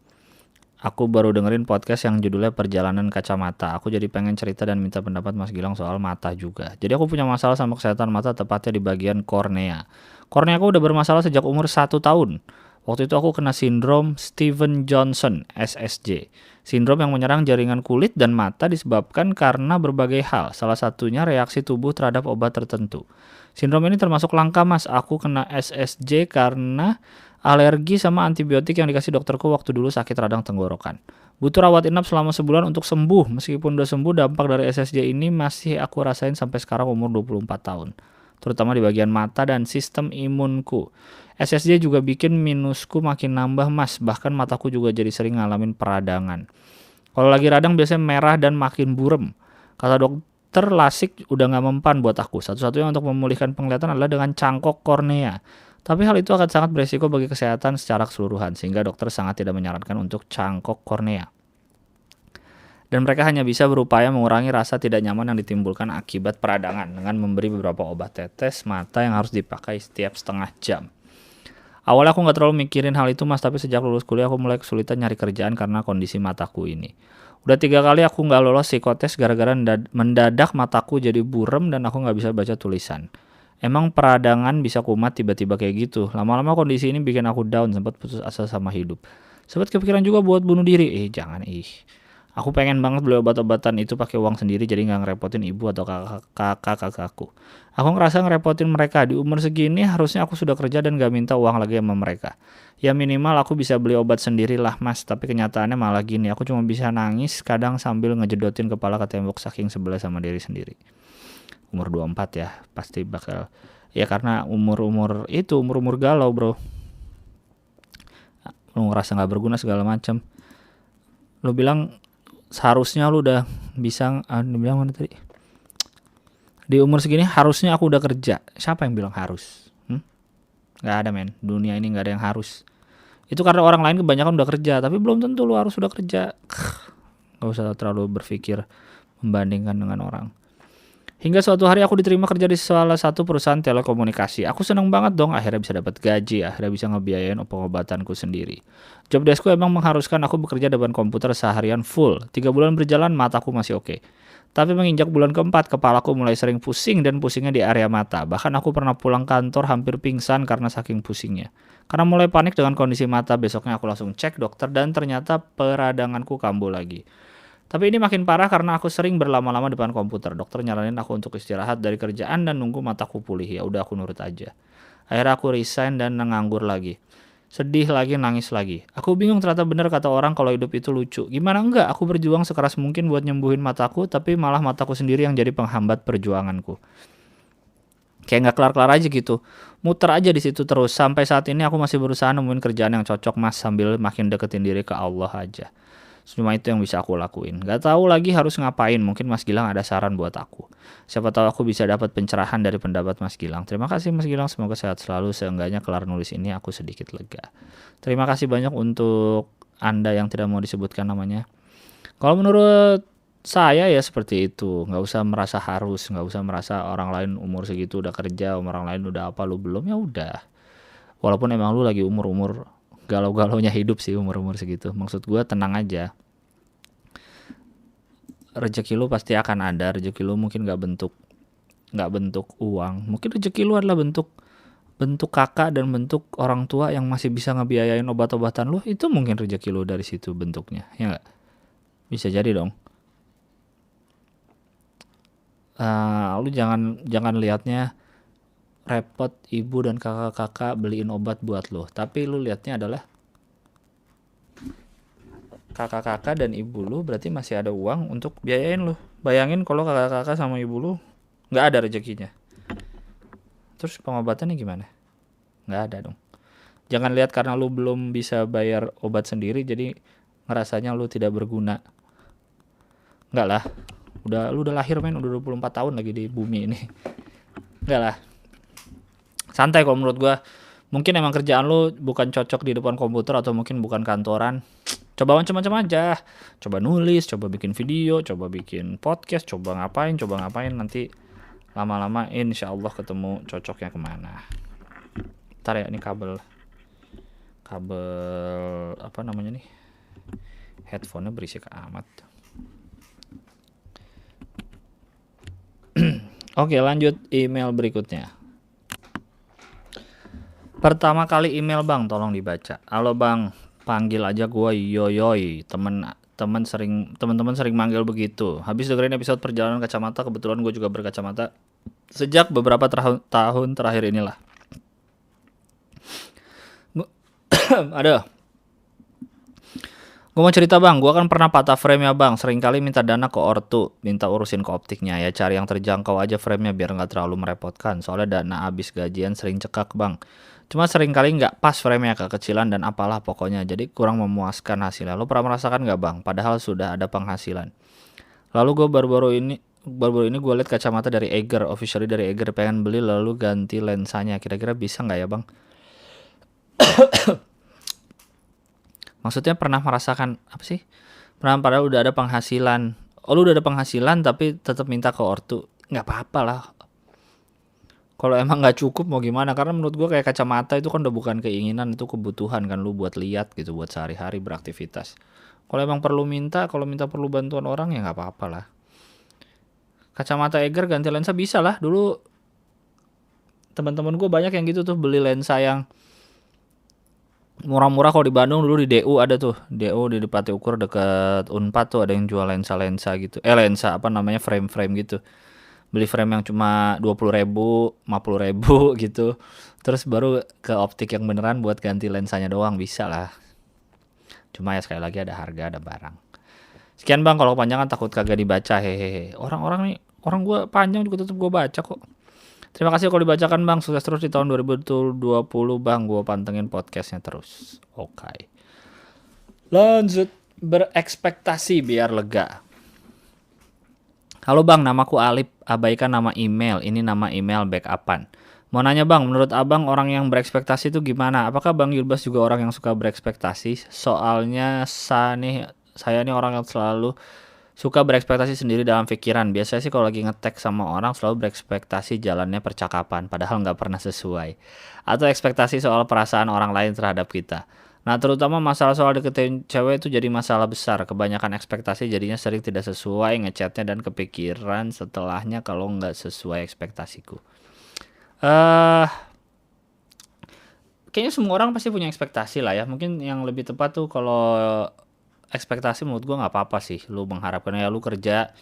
Aku baru dengerin podcast yang judulnya Perjalanan Kacamata. Aku jadi pengen cerita dan minta pendapat Mas Gilang soal mata juga. Jadi aku punya masalah sama kesehatan mata, tepatnya di bagian kornea. Kornea aku udah bermasalah sejak umur 1 tahun. Waktu itu aku kena sindrom Steven Johnson, SSJ. Sindrom yang menyerang jaringan kulit dan mata disebabkan karena berbagai hal, salah satunya reaksi tubuh terhadap obat tertentu. Sindrom ini termasuk langka, Mas. Aku kena SSJ karena alergi sama antibiotik yang dikasih dokterku waktu dulu sakit radang tenggorokan. Butuh rawat inap selama sebulan untuk sembuh. Meskipun udah sembuh, dampak dari SSJ ini masih aku rasain sampai sekarang umur 24 tahun. Terutama di bagian mata dan sistem imunku. SSJ juga bikin minusku makin nambah, Mas. Bahkan mataku juga jadi sering ngalamin peradangan. Kalau lagi radang biasanya merah dan makin burem. Kata dokter, lasik udah gak mempan buat aku. Satu-satunya untuk memulihkan penglihatan adalah dengan cangkok kornea. Tapi hal itu akan sangat beresiko bagi kesehatan secara keseluruhan, sehingga dokter sangat tidak menyarankan untuk cangkok kornea. Dan mereka hanya bisa berupaya mengurangi rasa tidak nyaman yang ditimbulkan akibat peradangan dengan memberi beberapa obat tetes mata yang harus dipakai setiap setengah jam. Awalnya aku gak terlalu mikirin hal itu, Mas, tapi sejak lulus kuliah aku mulai kesulitan nyari kerjaan karena kondisi mataku ini. Udah 3 kali aku gak lolos psikotes gara-gara mendadak mataku jadi burem dan aku gak bisa baca tulisan. Emang peradangan bisa kumat tiba-tiba kayak gitu. Lama-lama kondisi ini bikin aku down, sempat putus asa sama hidup. Sempat kepikiran juga buat bunuh diri. Jangan. Aku pengen banget beli obat-obatan itu pakai uang sendiri jadi nggak ngerepotin ibu atau kakak-kakakku. Aku ngerasa ngerepotin mereka. Di umur segini harusnya aku sudah kerja dan gak minta uang lagi sama mereka. Ya minimal aku bisa beli obat sendiri lah, Mas. Tapi kenyataannya malah gini. Aku cuma bisa nangis kadang sambil ngejedotin kepala ke tembok saking sebel sama diri sendiri. Umur 24 ya, pasti bakal. Ya karena umur-umur galau, bro. Lu ngerasa gak berguna segala macam. Lu bilang seharusnya lu udah bisa, dibilang mana tadi? Di umur segini harusnya aku udah kerja. Siapa yang bilang harus? Gak ada, men. Dunia ini gak ada yang harus. Itu karena orang lain kebanyakan udah kerja, tapi belum tentu lu harus udah kerja. Gak usah terlalu berpikir membandingkan dengan orang. Hingga suatu hari aku diterima kerja di salah satu perusahaan telekomunikasi. Aku seneng banget dong, akhirnya bisa dapat gaji, akhirnya bisa ngebiayain pengobatanku sendiri. Job deskku emang mengharuskan aku bekerja depan komputer seharian full. 3 bulan berjalan, mataku masih oke. Tapi menginjak bulan keempat, kepalaku mulai sering pusing dan pusingnya di area mata. Bahkan aku pernah pulang kantor hampir pingsan karena saking pusingnya. Karena mulai panik dengan kondisi mata, besoknya aku langsung cek dokter dan ternyata peradanganku kambuh lagi. Tapi ini makin parah karena aku sering berlama-lama depan komputer. Dokter nyaranin aku untuk istirahat dari kerjaan dan nunggu mataku pulih. Ya udah aku nurut aja. Akhirnya aku resign dan nganggur lagi. Sedih lagi, nangis lagi. Aku bingung, ternyata bener kata orang kalau hidup itu lucu. Gimana enggak? Aku berjuang sekeras mungkin buat nyembuhin mataku, tapi malah mataku sendiri yang jadi penghambat perjuanganku. Kayak gak kelar-kelar aja gitu. Muter aja di situ terus. Sampai saat ini aku masih berusaha nemuin kerjaan yang cocok, Mas, sambil makin deketin diri ke Allah aja. Cuma itu yang bisa aku lakuin. Gak tahu lagi harus ngapain. Mungkin Mas Gilang ada saran buat aku. Siapa tahu aku bisa dapat pencerahan dari pendapat Mas Gilang. Terima kasih Mas Gilang. Semoga sehat selalu. Seenggaknya kelar nulis ini aku sedikit lega. Terima kasih banyak untuk Anda yang tidak mau disebutkan namanya. Kalau menurut saya ya seperti itu. Gak usah merasa harus. Gak usah merasa orang lain umur segitu udah kerja. Orang lain udah apa, lu belum, ya udah. Walaupun emang lu lagi umur-umur galau-galaunya hidup sih umur-umur segitu. Maksud gue tenang aja. Rezeki lu pasti akan ada. Rezeki lu mungkin gak bentuk uang. Mungkin rezeki lu adalah bentuk kakak dan bentuk orang tua yang masih bisa ngebiayain obat-obatan lu. Itu mungkin rezeki lu dari situ bentuknya. Ya gak? Bisa jadi dong. Lu jangan lihatnya repot ibu dan kakak-kakak beliin obat buat lo. Tapi lu lihatnya adalah kakak-kakak dan ibu lu berarti masih ada uang untuk biayain lu. Bayangin kalau kakak-kakak sama ibu lu gak ada rezekinya. Terus pengobatannya gimana? Gak ada dong. Jangan lihat karena lu belum bisa bayar obat sendiri jadi ngerasanya lu tidak berguna. Enggak lah. Lu udah lahir, men, udah 24 tahun lagi di bumi ini. Enggak lah. Santai kalau menurut gue. Mungkin emang kerjaan lu bukan cocok di depan komputer atau mungkin bukan kantoran. Coba macam-macam aja. Coba nulis, coba bikin video, coba bikin podcast, coba ngapain. Nanti lama-lama insya Allah ketemu cocoknya kemana. Ntar ya, ini kabel apa namanya nih, headphone-nya berisik amat. Oke, lanjut email berikutnya. Pertama kali email bang, tolong dibaca. Halo bang, panggil aja gua Yoyoy. Teman-teman sering manggil begitu. Habis dengerin episode perjalanan kacamata, kebetulan gue juga berkacamata sejak beberapa tahun terakhir inilah. Ada. Gue mau cerita bang, gue kan pernah patah frame ya bang. Sering kali minta dana ke ortu, minta urusin ke optiknya ya. Cari yang terjangkau aja frame-nya biar nggak terlalu merepotkan. Soalnya dana abis gajian sering cekak bang. Cuma sering kali nggak pas frame-nya, kekecilan dan apalah pokoknya. Jadi kurang memuaskan hasilnya. Lo pernah merasakan nggak bang? Padahal sudah ada penghasilan. Lalu gue baru-baru ini gue liat kacamata dari Eiger, officially dari Eiger, pengen beli lalu ganti lensanya. Kira-kira bisa nggak ya bang? Maksudnya pernah merasakan apa sih? Pernah padahal udah ada penghasilan. Oh lu udah ada penghasilan tapi tetap minta ke ortu. Nggak apa-apa lah. Kalau emang nggak cukup mau gimana? Karena menurut gue kayak kacamata itu kan udah bukan keinginan, itu kebutuhan kan lu buat lihat gitu, buat sehari-hari beraktivitas. Kalau emang perlu minta, kalau minta perlu bantuan orang ya nggak apa-apa lah. Kacamata Eiger ganti lensa bisa lah. Dulu teman-teman gue banyak yang gitu tuh, beli lensa yang murah-murah. Kalau di Bandung dulu di DU ada tuh, DU di Pati Ukur deket Unpad tuh ada yang jual lensa-lensa gitu. Lensa apa namanya, frame-frame gitu. Beli frame yang cuma 20.000, 50.000 gitu. Terus baru ke optik yang beneran buat ganti lensanya doang, bisa lah. Cuma ya sekali lagi ada harga, ada barang. Sekian bang, kalau kepanjangan takut kagak dibaca, hehehe. Orang-orang nih, orang gue panjang juga tetap gue baca kok. Terima kasih kalau dibacakan bang, sukses terus di tahun 2020 bang, gue pantengin podcastnya terus. Oke. Lanjut, berekspektasi biar lega. Halo bang, namaku Alip, abaikan nama email, ini nama email backupan. Mau nanya bang, menurut abang orang yang berekspektasi itu gimana? Apakah bang Yulbas juga orang yang suka berekspektasi? Soalnya saya nih orang yang selalu suka berekspektasi sendiri dalam pikiran. Biasanya sih kalau lagi ngetek sama orang selalu berekspektasi jalannya percakapan, padahal nggak pernah sesuai. Atau ekspektasi soal perasaan orang lain terhadap kita. Nah terutama masalah soal deketin cewek itu jadi masalah besar. Kebanyakan ekspektasi jadinya sering tidak sesuai ngechatnya dan kepikiran setelahnya kalau nggak sesuai ekspektasiku. Kayaknya semua orang pasti punya ekspektasi lah ya. Mungkin yang lebih tepat tuh kalau ekspektasi menurut gua nggak apa-apa sih. Lu mengharapkan ya lu kerja,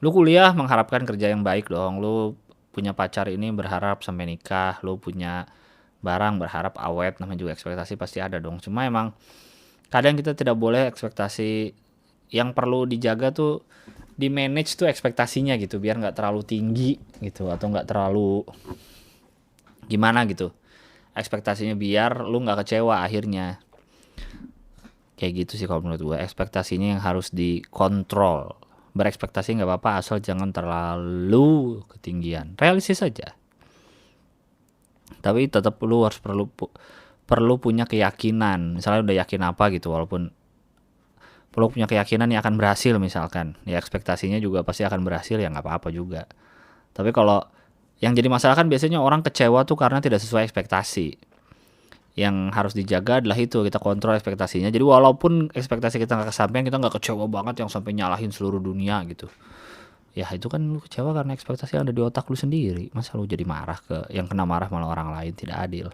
lu kuliah mengharapkan kerja yang baik dong. Lu punya pacar ini berharap sampai nikah. Lu punya barang berharap awet, namanya juga ekspektasi pasti ada dong. Cuma emang kadang kita tidak boleh ekspektasi, yang perlu dijaga tuh di manage tuh ekspektasinya gitu, biar nggak terlalu tinggi gitu atau nggak terlalu gimana gitu ekspektasinya, biar lu nggak kecewa akhirnya. Kayak gitu sih kalau menurut gue, ekspektasinya yang harus dikontrol. Berekspektasi nggak apa-apa asal jangan terlalu ketinggian, realistis saja. Tapi tetap lu harus perlu punya keyakinan. Misalnya udah yakin apa gitu, walaupun perlu punya keyakinan yang akan berhasil misalkan. Ya ekspektasinya juga pasti akan berhasil, ya nggak apa-apa juga. Tapi kalau yang jadi masalah kan biasanya orang kecewa tuh karena tidak sesuai ekspektasi. Yang harus dijaga adalah itu, kita kontrol ekspektasinya. Jadi walaupun ekspektasi kita nggak kesampaian, kita nggak kecewa banget yang sampai nyalahin seluruh dunia gitu. Ya itu kan lu kecewa karena ekspektasi yang ada di otak lu sendiri. Masa lu jadi marah ke yang kena marah malah orang lain, tidak adil.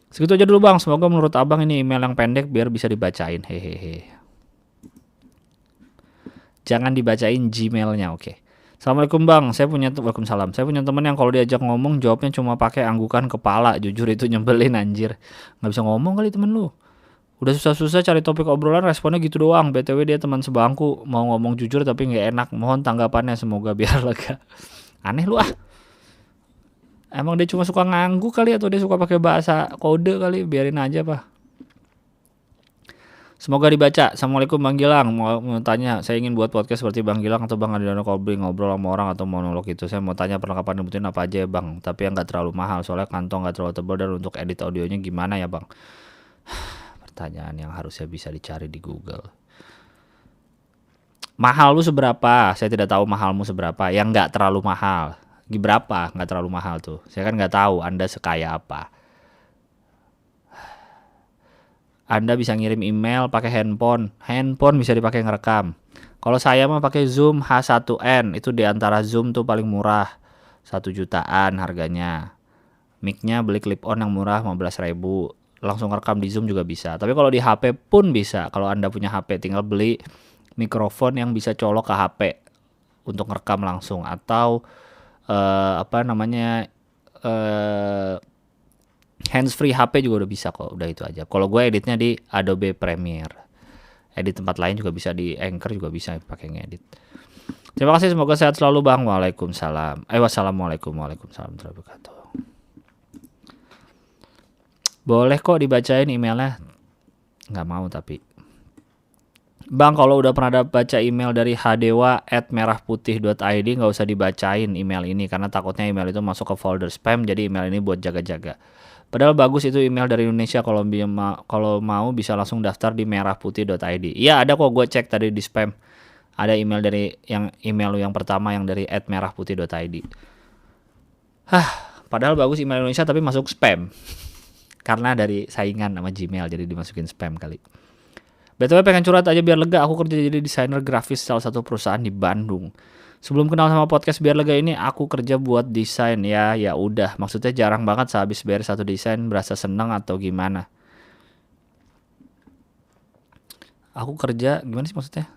Segitu aja dulu bang, semoga menurut abang ini email yang pendek biar bisa dibacain, hehehe. Jangan dibacain Gmailnya, oke. Assalamualaikum bang, Waalaikumsalam. Saya punya teman yang kalau diajak ngomong jawabnya cuma pakai anggukan kepala. Jujur itu nyebelin anjir. Nggak bisa ngomong kali temen lu. Udah susah-susah cari topik obrolan, responnya gitu doang. BTW dia teman sebangku, mau ngomong jujur tapi nggak enak. Mohon tanggapannya, semoga biar lega. Aneh lu ah. Emang dia cuma suka ngangguk kali, atau dia suka pakai bahasa kode kali? Biarin aja pak. Semoga dibaca. Assalamualaikum Bang Gilang. Mau tanya, saya ingin buat podcast seperti Bang Gilang atau Bang Adriano Kolbi, ngobrol sama orang atau monolog itu. Saya mau tanya perlengkapan dibutuhin apa aja ya Bang. Tapi yang nggak terlalu mahal, soalnya kantong nggak terlalu tebal, dan untuk edit audionya gimana ya Bang? Pertanyaan yang harusnya bisa dicari di Google. Mahal lu seberapa? Saya tidak tahu mahalmu seberapa. Yang nggak terlalu mahal. Berapa? Nggak terlalu mahal tuh. Saya kan nggak tahu Anda sekaya apa. Anda bisa ngirim email pakai handphone. Handphone bisa dipakai ngerekam. Kalau saya mah pakai Zoom H1N. Itu di antara Zoom tuh paling murah. 1 jutaan harganya. Mic-nya beli clip on yang murah 15.000, langsung rekam di Zoom juga bisa. Tapi kalau di HP pun bisa. Kalau Anda punya HP tinggal beli mikrofon yang bisa colok ke HP untuk ngerekam langsung, atau handsfree HP juga udah bisa kok. Udah itu aja. Kalau gue editnya di Adobe Premiere. Edit tempat lain juga bisa, di Anchor juga bisa pakai ngedit. Terima kasih, semoga sehat selalu Bang. Waalaikumsalam. Wassalamualaikum warahmatullahi wabarakatuh. Boleh kok dibacain emailnya. Nggak mau tapi. Bang, kalau udah pernah baca email dari hadewa@merahputih.id nggak usah dibacain email ini, karena takutnya email itu masuk ke folder spam. Jadi email ini buat jaga-jaga. Padahal bagus itu email dari Indonesia. Kalau mau bisa langsung daftar di merahputih.id. Iya ada kok, gue cek tadi di spam. Ada email dari email yang pertama yang dari @merahputih.id. Padahal bagus email Indonesia tapi masuk spam. Karena dari saingan sama Gmail jadi dimasukin spam kali. BTW pengen curhat aja biar lega, aku kerja jadi desainer grafis salah satu perusahaan di Bandung. Sebelum kenal sama podcast biar lega ini, aku kerja buat desain. Ya udah, maksudnya jarang banget sehabis beres satu desain berasa seneng atau gimana. Aku kerja gimana sih maksudnya?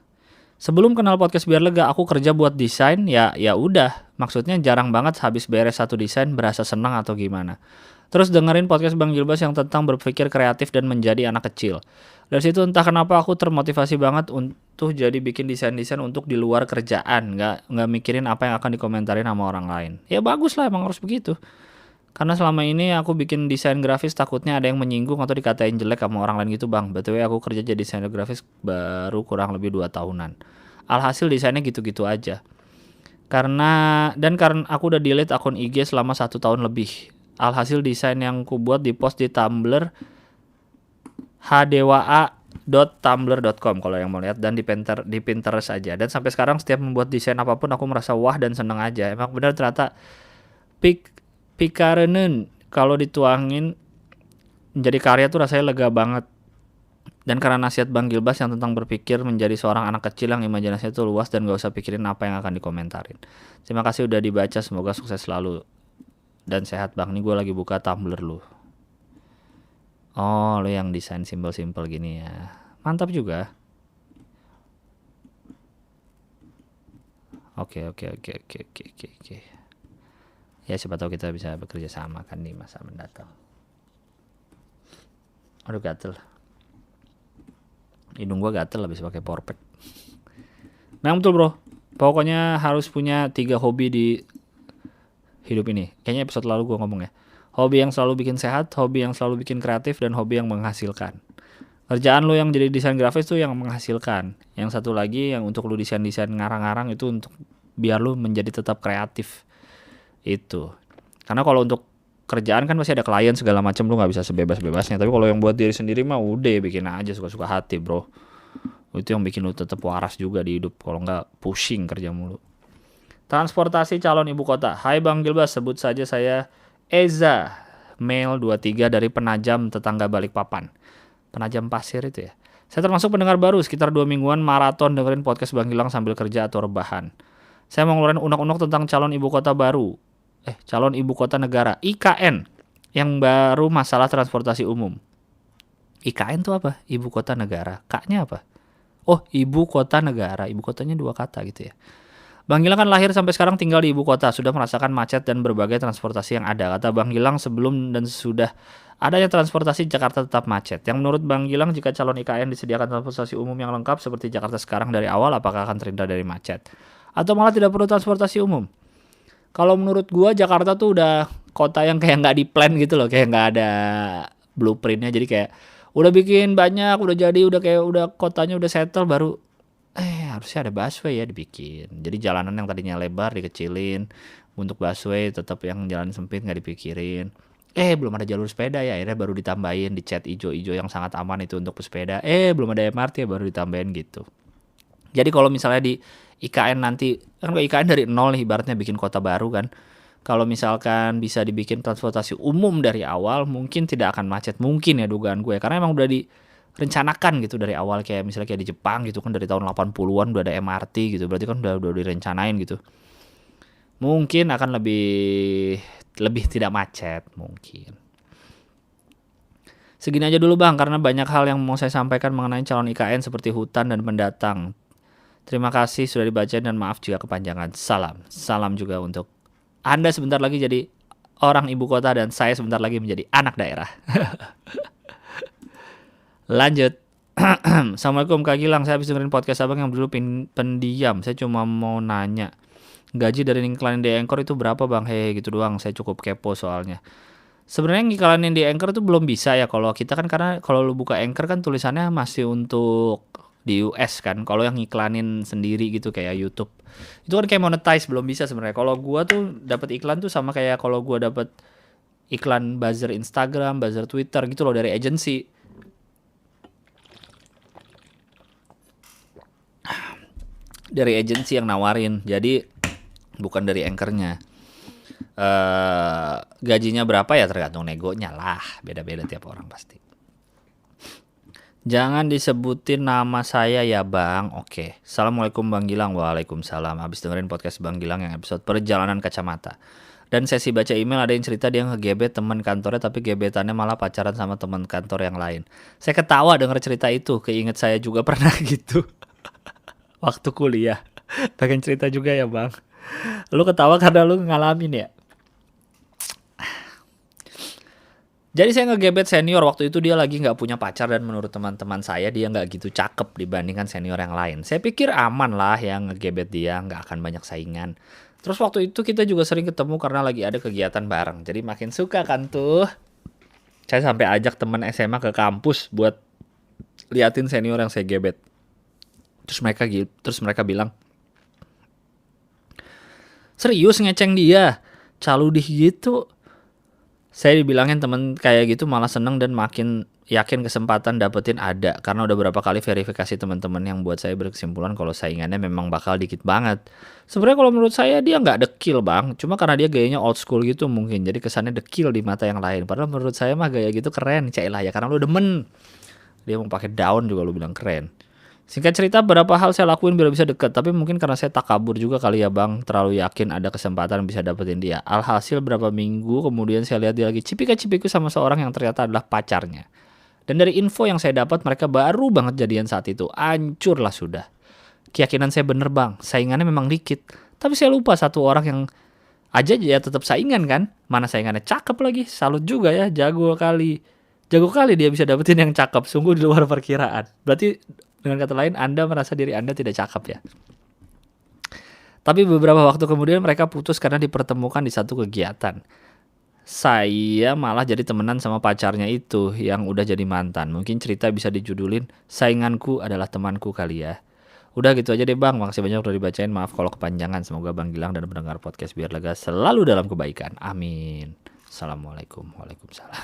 Sebelum kenal podcast biar lega, aku kerja buat desain. Ya udah, maksudnya jarang banget habis beres satu desain berasa senang atau gimana. Terus dengerin podcast Bang Gilbas yang tentang berpikir kreatif dan menjadi anak kecil. Dari situ entah kenapa aku termotivasi banget untuk jadi bikin desain-desain untuk di luar kerjaan, nggak mikirin apa yang akan dikomentarin sama orang lain. Ya bagus lah, emang harus begitu. Karena selama ini aku bikin desain grafis takutnya ada yang menyinggung atau dikatain jelek sama orang lain gitu Bang. BTW aku kerja jadi desainer grafis baru kurang lebih 2 tahunan. Alhasil desainnya gitu-gitu aja. Karena aku udah delete akun IG selama 1 tahun lebih. Alhasil desain yang ku buat di post di Tumblr hdwa.tumblr.com kalau yang mau lihat, dan di Pinterest aja. Dan sampai sekarang setiap membuat desain apapun aku merasa wah dan seneng aja. Emang benar ternyata pikarenen kalau dituangin menjadi karya tuh rasanya lega banget. Dan karena nasihat Bang Gilbas yang tentang berpikir menjadi seorang anak kecil yang imajinasinya tuh luas dan gak usah pikirin apa yang akan dikomentarin. Terima kasih udah dibaca, semoga sukses selalu dan sehat Bang. Ini gue lagi buka Tumblr lu. Oh, lu yang desain simpel-simpel gini ya. Mantap juga. Oke. Ya siapa tahu kita bisa bekerja sama kan di masa mendatang. Aduh gatel. Hidung gua gatel habis pakai powerpack. Memang betul bro. Pokoknya harus punya 3 hobi di hidup ini. Kayaknya episode lalu gua ngomong ya. Hobi yang selalu bikin sehat, hobi yang selalu bikin kreatif, dan hobi yang menghasilkan. Kerjaan lu yang jadi desain grafis tuh yang menghasilkan. Yang satu lagi yang untuk lu desain-desain ngarang-ngarang itu untuk biar lu menjadi tetap kreatif. Itu. Karena kalau untuk kerjaan kan pasti ada klien segala macam, lu nggak bisa sebebas-bebasnya. Tapi kalau yang buat diri sendiri mah udah bikin aja suka-suka hati bro. Itu yang bikin lu tetap waras juga di hidup. Kalau nggak pusing kerja mulu. Transportasi calon ibu kota. Hai Bang Gilbas, sebut saja saya Eza, male 23 dari Penajam, tetangga Balikpapan. Penajam pasir itu ya. Saya termasuk pendengar baru, sekitar 2 mingguan maraton dengerin podcast Bang Gilang sambil kerja atau rebahan. Saya mau ngeluarin unek-unek tentang calon ibu kota baru. Calon ibu kota negara, IKN, yang baru masalah transportasi umum. IKN itu apa? Ibu kota negara. K-nya apa? Oh, ibu kota negara. Ibu kotanya 2 kata gitu ya. Bang Gilang kan lahir sampai sekarang tinggal di ibu kota, sudah merasakan macet dan berbagai transportasi yang ada. Kata Bang Gilang, sebelum dan sudah adanya transportasi, Jakarta tetap macet. Yang menurut Bang Gilang, jika calon IKN disediakan transportasi umum yang lengkap seperti Jakarta sekarang dari awal, apakah akan terhindar dari macet? Atau malah tidak perlu transportasi umum? Kalau menurut gua, Jakarta tuh udah kota yang kayak nggak di-plan gitu loh, kayak nggak ada blueprintnya. Jadi kayak udah bikin banyak, udah kotanya udah settle, baru harusnya ada busway ya dibikin. Jadi jalanan yang tadinya lebar dikecilin, untuk busway tetap yang jalan sempit nggak dipikirin. Belum ada jalur sepeda ya, akhirnya baru ditambahin, dicat ijo-ijo yang sangat aman itu untuk pesepeda. Belum ada MRT ya, baru ditambahin gitu. Jadi kalau misalnya di IKN nanti, kan IKN dari nol nih ibaratnya bikin kota baru kan. Kalau misalkan bisa dibikin transportasi umum dari awal, mungkin tidak akan macet. Mungkin ya dugaan gue, karena emang udah direncanakan gitu dari awal. Kayak misalnya kayak di Jepang gitu kan, dari tahun 80-an udah ada MRT gitu. Berarti kan udah direncanain gitu. Mungkin akan lebih lebih tidak macet mungkin. Segini aja dulu bang, karena banyak hal yang mau saya sampaikan mengenai calon IKN seperti hutan dan pendatang. Terima kasih sudah dibacain dan maaf jika kepanjangan. Salam juga untuk Anda sebentar lagi jadi orang ibu kota dan saya sebentar lagi menjadi anak daerah. Lanjut. Assalamualaikum Kak Gilang, saya habis dengerin podcast abang yang dulu pendiam. Saya cuma mau nanya, gaji dari iklan di Anchor itu berapa bang? Gitu doang, saya cukup kepo soalnya. Sebenarnya ngiklanin di Anchor tuh belum bisa ya kalau kita kan, karena kalau lu buka Anchor kan tulisannya masih untuk di US kan. Kalau yang ngiklanin sendiri gitu kayak YouTube, itu kan kayak monetize, belum bisa sebenarnya. Kalau gua tuh dapat iklan tuh sama kayak kalau gua dapat iklan buzzer Instagram, buzzer Twitter gitu loh dari agency. Dari agency yang nawarin. Jadi bukan dari Anchor-nya. Gajinya berapa ya tergantung negonya lah, beda-beda tiap orang pasti. Jangan disebutin nama saya ya bang. Oke. Assalamualaikum bang Gilang. Waalaikumsalam. Habis dengerin podcast bang Gilang yang episode perjalanan kacamata dan sesi baca email, ada yang cerita dia ngegebet teman kantornya tapi gebetannya malah pacaran sama teman kantor yang lain. Saya ketawa denger cerita itu, keinget saya juga pernah gitu waktu kuliah. Pengen cerita juga ya bang. Lu ketawa karena lu ngalamin ya. Jadi saya ngegebet senior, waktu itu dia lagi gak punya pacar dan menurut teman-teman saya dia gak gitu cakep dibandingkan senior yang lain. Saya pikir aman lah yang ngegebet dia, gak akan banyak saingan. Terus waktu itu kita juga sering ketemu karena lagi ada kegiatan bareng. Jadi makin suka kan tuh. Saya sampai ajak teman SMA ke kampus buat liatin senior yang saya gebet. Terus mereka bilang, serius ngeceng dia, caludih gitu. Saya dibilangin temen kayak gitu malah seneng dan makin yakin kesempatan dapetin ada. Karena udah berapa kali verifikasi teman-teman yang buat saya berkesimpulan kalau saingannya memang bakal dikit banget. Sebenarnya kalau menurut saya dia nggak dekil bang, cuma karena dia gayanya old school gitu mungkin, jadi kesannya dekil di mata yang lain. Padahal menurut saya mah gaya gitu keren, cailah ya karena lu demen. Dia mau pakai daun juga lu bilang keren. Singkat cerita, beberapa hal saya lakuin biar bisa deket, tapi mungkin karena saya takabur juga kali ya bang, terlalu yakin ada kesempatan bisa dapetin dia. Alhasil berapa minggu kemudian saya lihat dia lagi cipika-cipiku sama seorang yang ternyata adalah pacarnya. Dan dari info yang saya dapat, mereka baru banget jadian saat itu. Hancur lah sudah. Keyakinan saya bener bang, saingannya memang dikit. Tapi saya lupa satu orang yang aja ya tetap saingan kan. Mana saingannya cakep lagi, salut juga ya, jago kali dia bisa dapetin yang cakep, sungguh di luar perkiraan. Berarti dengan kata lain, Anda merasa diri Anda tidak cakep ya. Tapi beberapa waktu kemudian mereka putus karena dipertemukan di satu kegiatan. Saya malah jadi temenan sama pacarnya itu yang udah jadi mantan. Mungkin cerita bisa dijudulin Sainganku Adalah Temanku kali ya. Udah gitu aja deh bang, makasih banyak udah dibacain. Maaf kalau kepanjangan, semoga Bang Gilang dan pendengar podcast biar lega selalu dalam kebaikan. Amin. Assalamualaikum. Waalaikumsalam.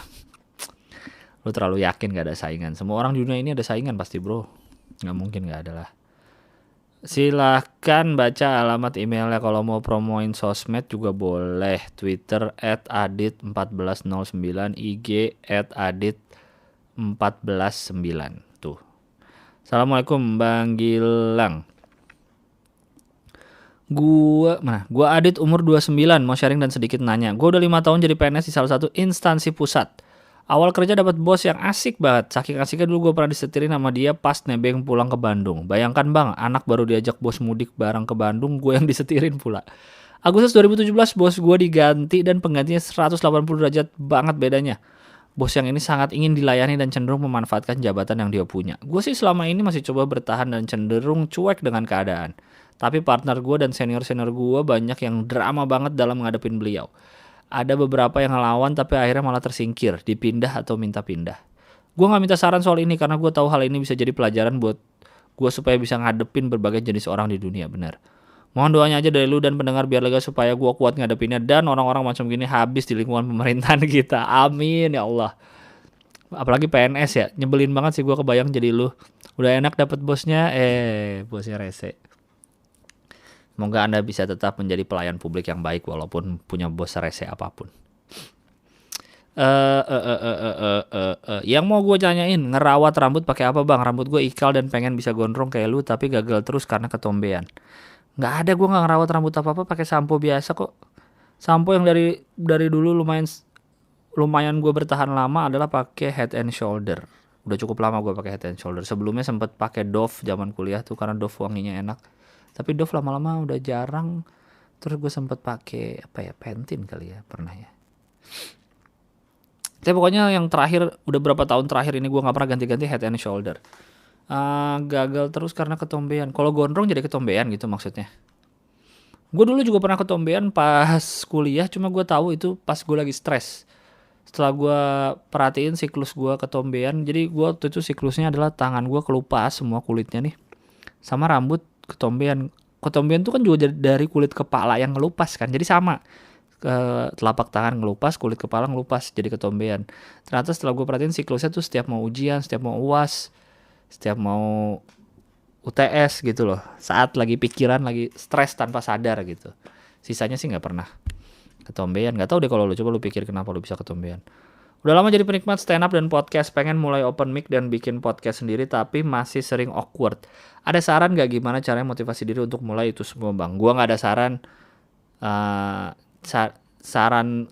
Lu terlalu yakin gak ada saingan. Semua orang di dunia ini ada saingan pasti bro. Nggak mungkin nggak ada lah. Silahkan baca alamat emailnya kalau mau promoin sosmed juga boleh. Twitter @adit1409, IG @adit149 tuh. Assalamualaikum Bang Gilang. Gua Adit umur 29, mau sharing dan sedikit nanya. Gua udah 5 tahun jadi PNS di salah satu instansi pusat. Awal kerja dapat bos yang asik banget. Saking asiknya dulu gue pernah disetirin sama dia pas nebeng pulang ke Bandung. Bayangkan bang, anak baru diajak bos mudik bareng ke Bandung, gue yang disetirin pula. Agustus 2017 bos gue diganti dan penggantinya 180 derajat banget bedanya. Bos yang ini sangat ingin dilayani dan cenderung memanfaatkan jabatan yang dia punya. Gue sih selama ini masih coba bertahan dan cenderung cuek dengan keadaan. Tapi partner gue dan senior-senior gue banyak yang drama banget dalam ngadepin beliau. Ada beberapa yang ngelawan tapi akhirnya malah tersingkir, dipindah atau minta pindah. Gue gak minta saran soal ini karena gue tahu hal ini bisa jadi pelajaran buat gue supaya bisa ngadepin berbagai jenis orang di dunia, benar. Mohon doanya aja dari lu dan pendengar biar lega supaya gue kuat ngadepinnya dan orang-orang macam gini habis di lingkungan pemerintahan kita. Amin ya Allah. Apalagi PNS ya, nyebelin banget sih gue kebayang jadi lu. Udah enak dapet bosnya, bosnya rese. Semoga Anda bisa tetap menjadi pelayan publik yang baik walaupun punya bos rese apapun. Yang mau gue tanyain, ngerawat rambut pakai apa bang? Rambut gue ikal dan pengen bisa gondrong kayak lu tapi gagal terus karena ketombean. Nggak ada, gue nggak ngerawat rambut apa-apa, pakai sampo biasa kok. Sampo yang dari dulu lumayan gue bertahan lama adalah pakai Head and Shoulder. Udah cukup lama gue pakai Head and Shoulder. Sebelumnya sempet pakai Dove zaman kuliah tuh karena Dove wanginya enak. Tapi Dove lama-lama udah jarang. Terus gue sempet pakai Pantene kali ya, pernah ya. Tapi pokoknya yang terakhir, udah berapa tahun terakhir ini gue nggak pernah ganti-ganti Head and Shoulder. Gagal terus karena ketombean. Kalau gondrong jadi ketombean gitu maksudnya. Gue dulu juga pernah ketombean pas kuliah, cuma gue tahu itu pas gue lagi stres. Setelah gue perhatiin siklus gue ketombean, jadi gue waktu itu siklusnya adalah tangan gue kelupas semua kulitnya nih, sama rambut ketombean. Ketombean tuh kan juga dari kulit kepala yang ngelupas kan, jadi sama. Telapak tangan ngelupas, kulit kepala ngelupas, jadi ketombean. Ternyata setelah gue perhatiin siklusnya tuh setiap mau ujian, setiap mau UAS, setiap mau UTS gitu loh, saat lagi pikiran lagi stres tanpa sadar gitu. Sisanya sih nggak pernah ketombean. Nggak tahu deh kalau lu, coba lu pikir kenapa lu bisa ketombean. Udah lama jadi penikmat stand up dan podcast, pengen mulai open mic dan bikin podcast sendiri tapi masih sering awkward. Ada saran nggak gimana caranya motivasi diri untuk mulai itu semua bang? Gua nggak ada saran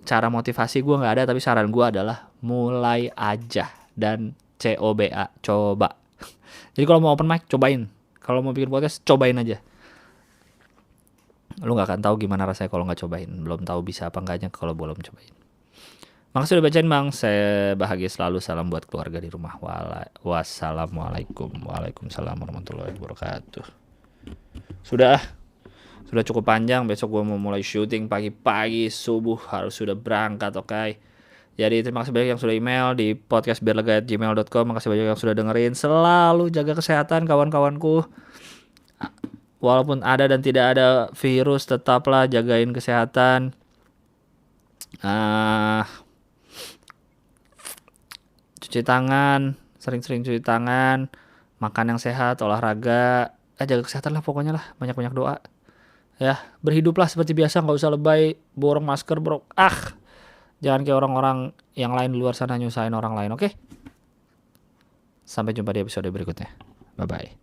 cara motivasi gue nggak ada, tapi saran gue adalah mulai aja dan coba. Jadi kalau mau open mic cobain, kalau mau bikin podcast cobain aja. Lu nggak akan tahu gimana rasanya kalau nggak cobain, belum tahu bisa apa enggaknya kalau belum cobain. Makasih udah bacain bang, saya bahagia selalu, salam buat keluarga di rumah. Wassalamualaikum. Waalaikumsalam warahmatullahi wabarakatuh. Sudah cukup panjang, besok gue mau mulai syuting pagi-pagi, subuh harus sudah berangkat, oke? Jadi terima kasih banyak yang sudah email di podcastbiarlega@gmail.com. Makasih banyak yang sudah dengerin. Selalu jaga kesehatan kawan-kawanku. Walaupun ada dan tidak ada virus, tetaplah jagain kesehatan. Cuci tangan, sering-sering cuci tangan, makan yang sehat, olahraga, jaga kesehatan lah pokoknya lah, banyak-banyak doa. Ya, berhiduplah seperti biasa, nggak usah lebay, borong masker bro. Jangan kayak orang-orang yang lain di luar sana nyusahin orang lain, oke? Sampai jumpa di episode berikutnya. Bye-bye.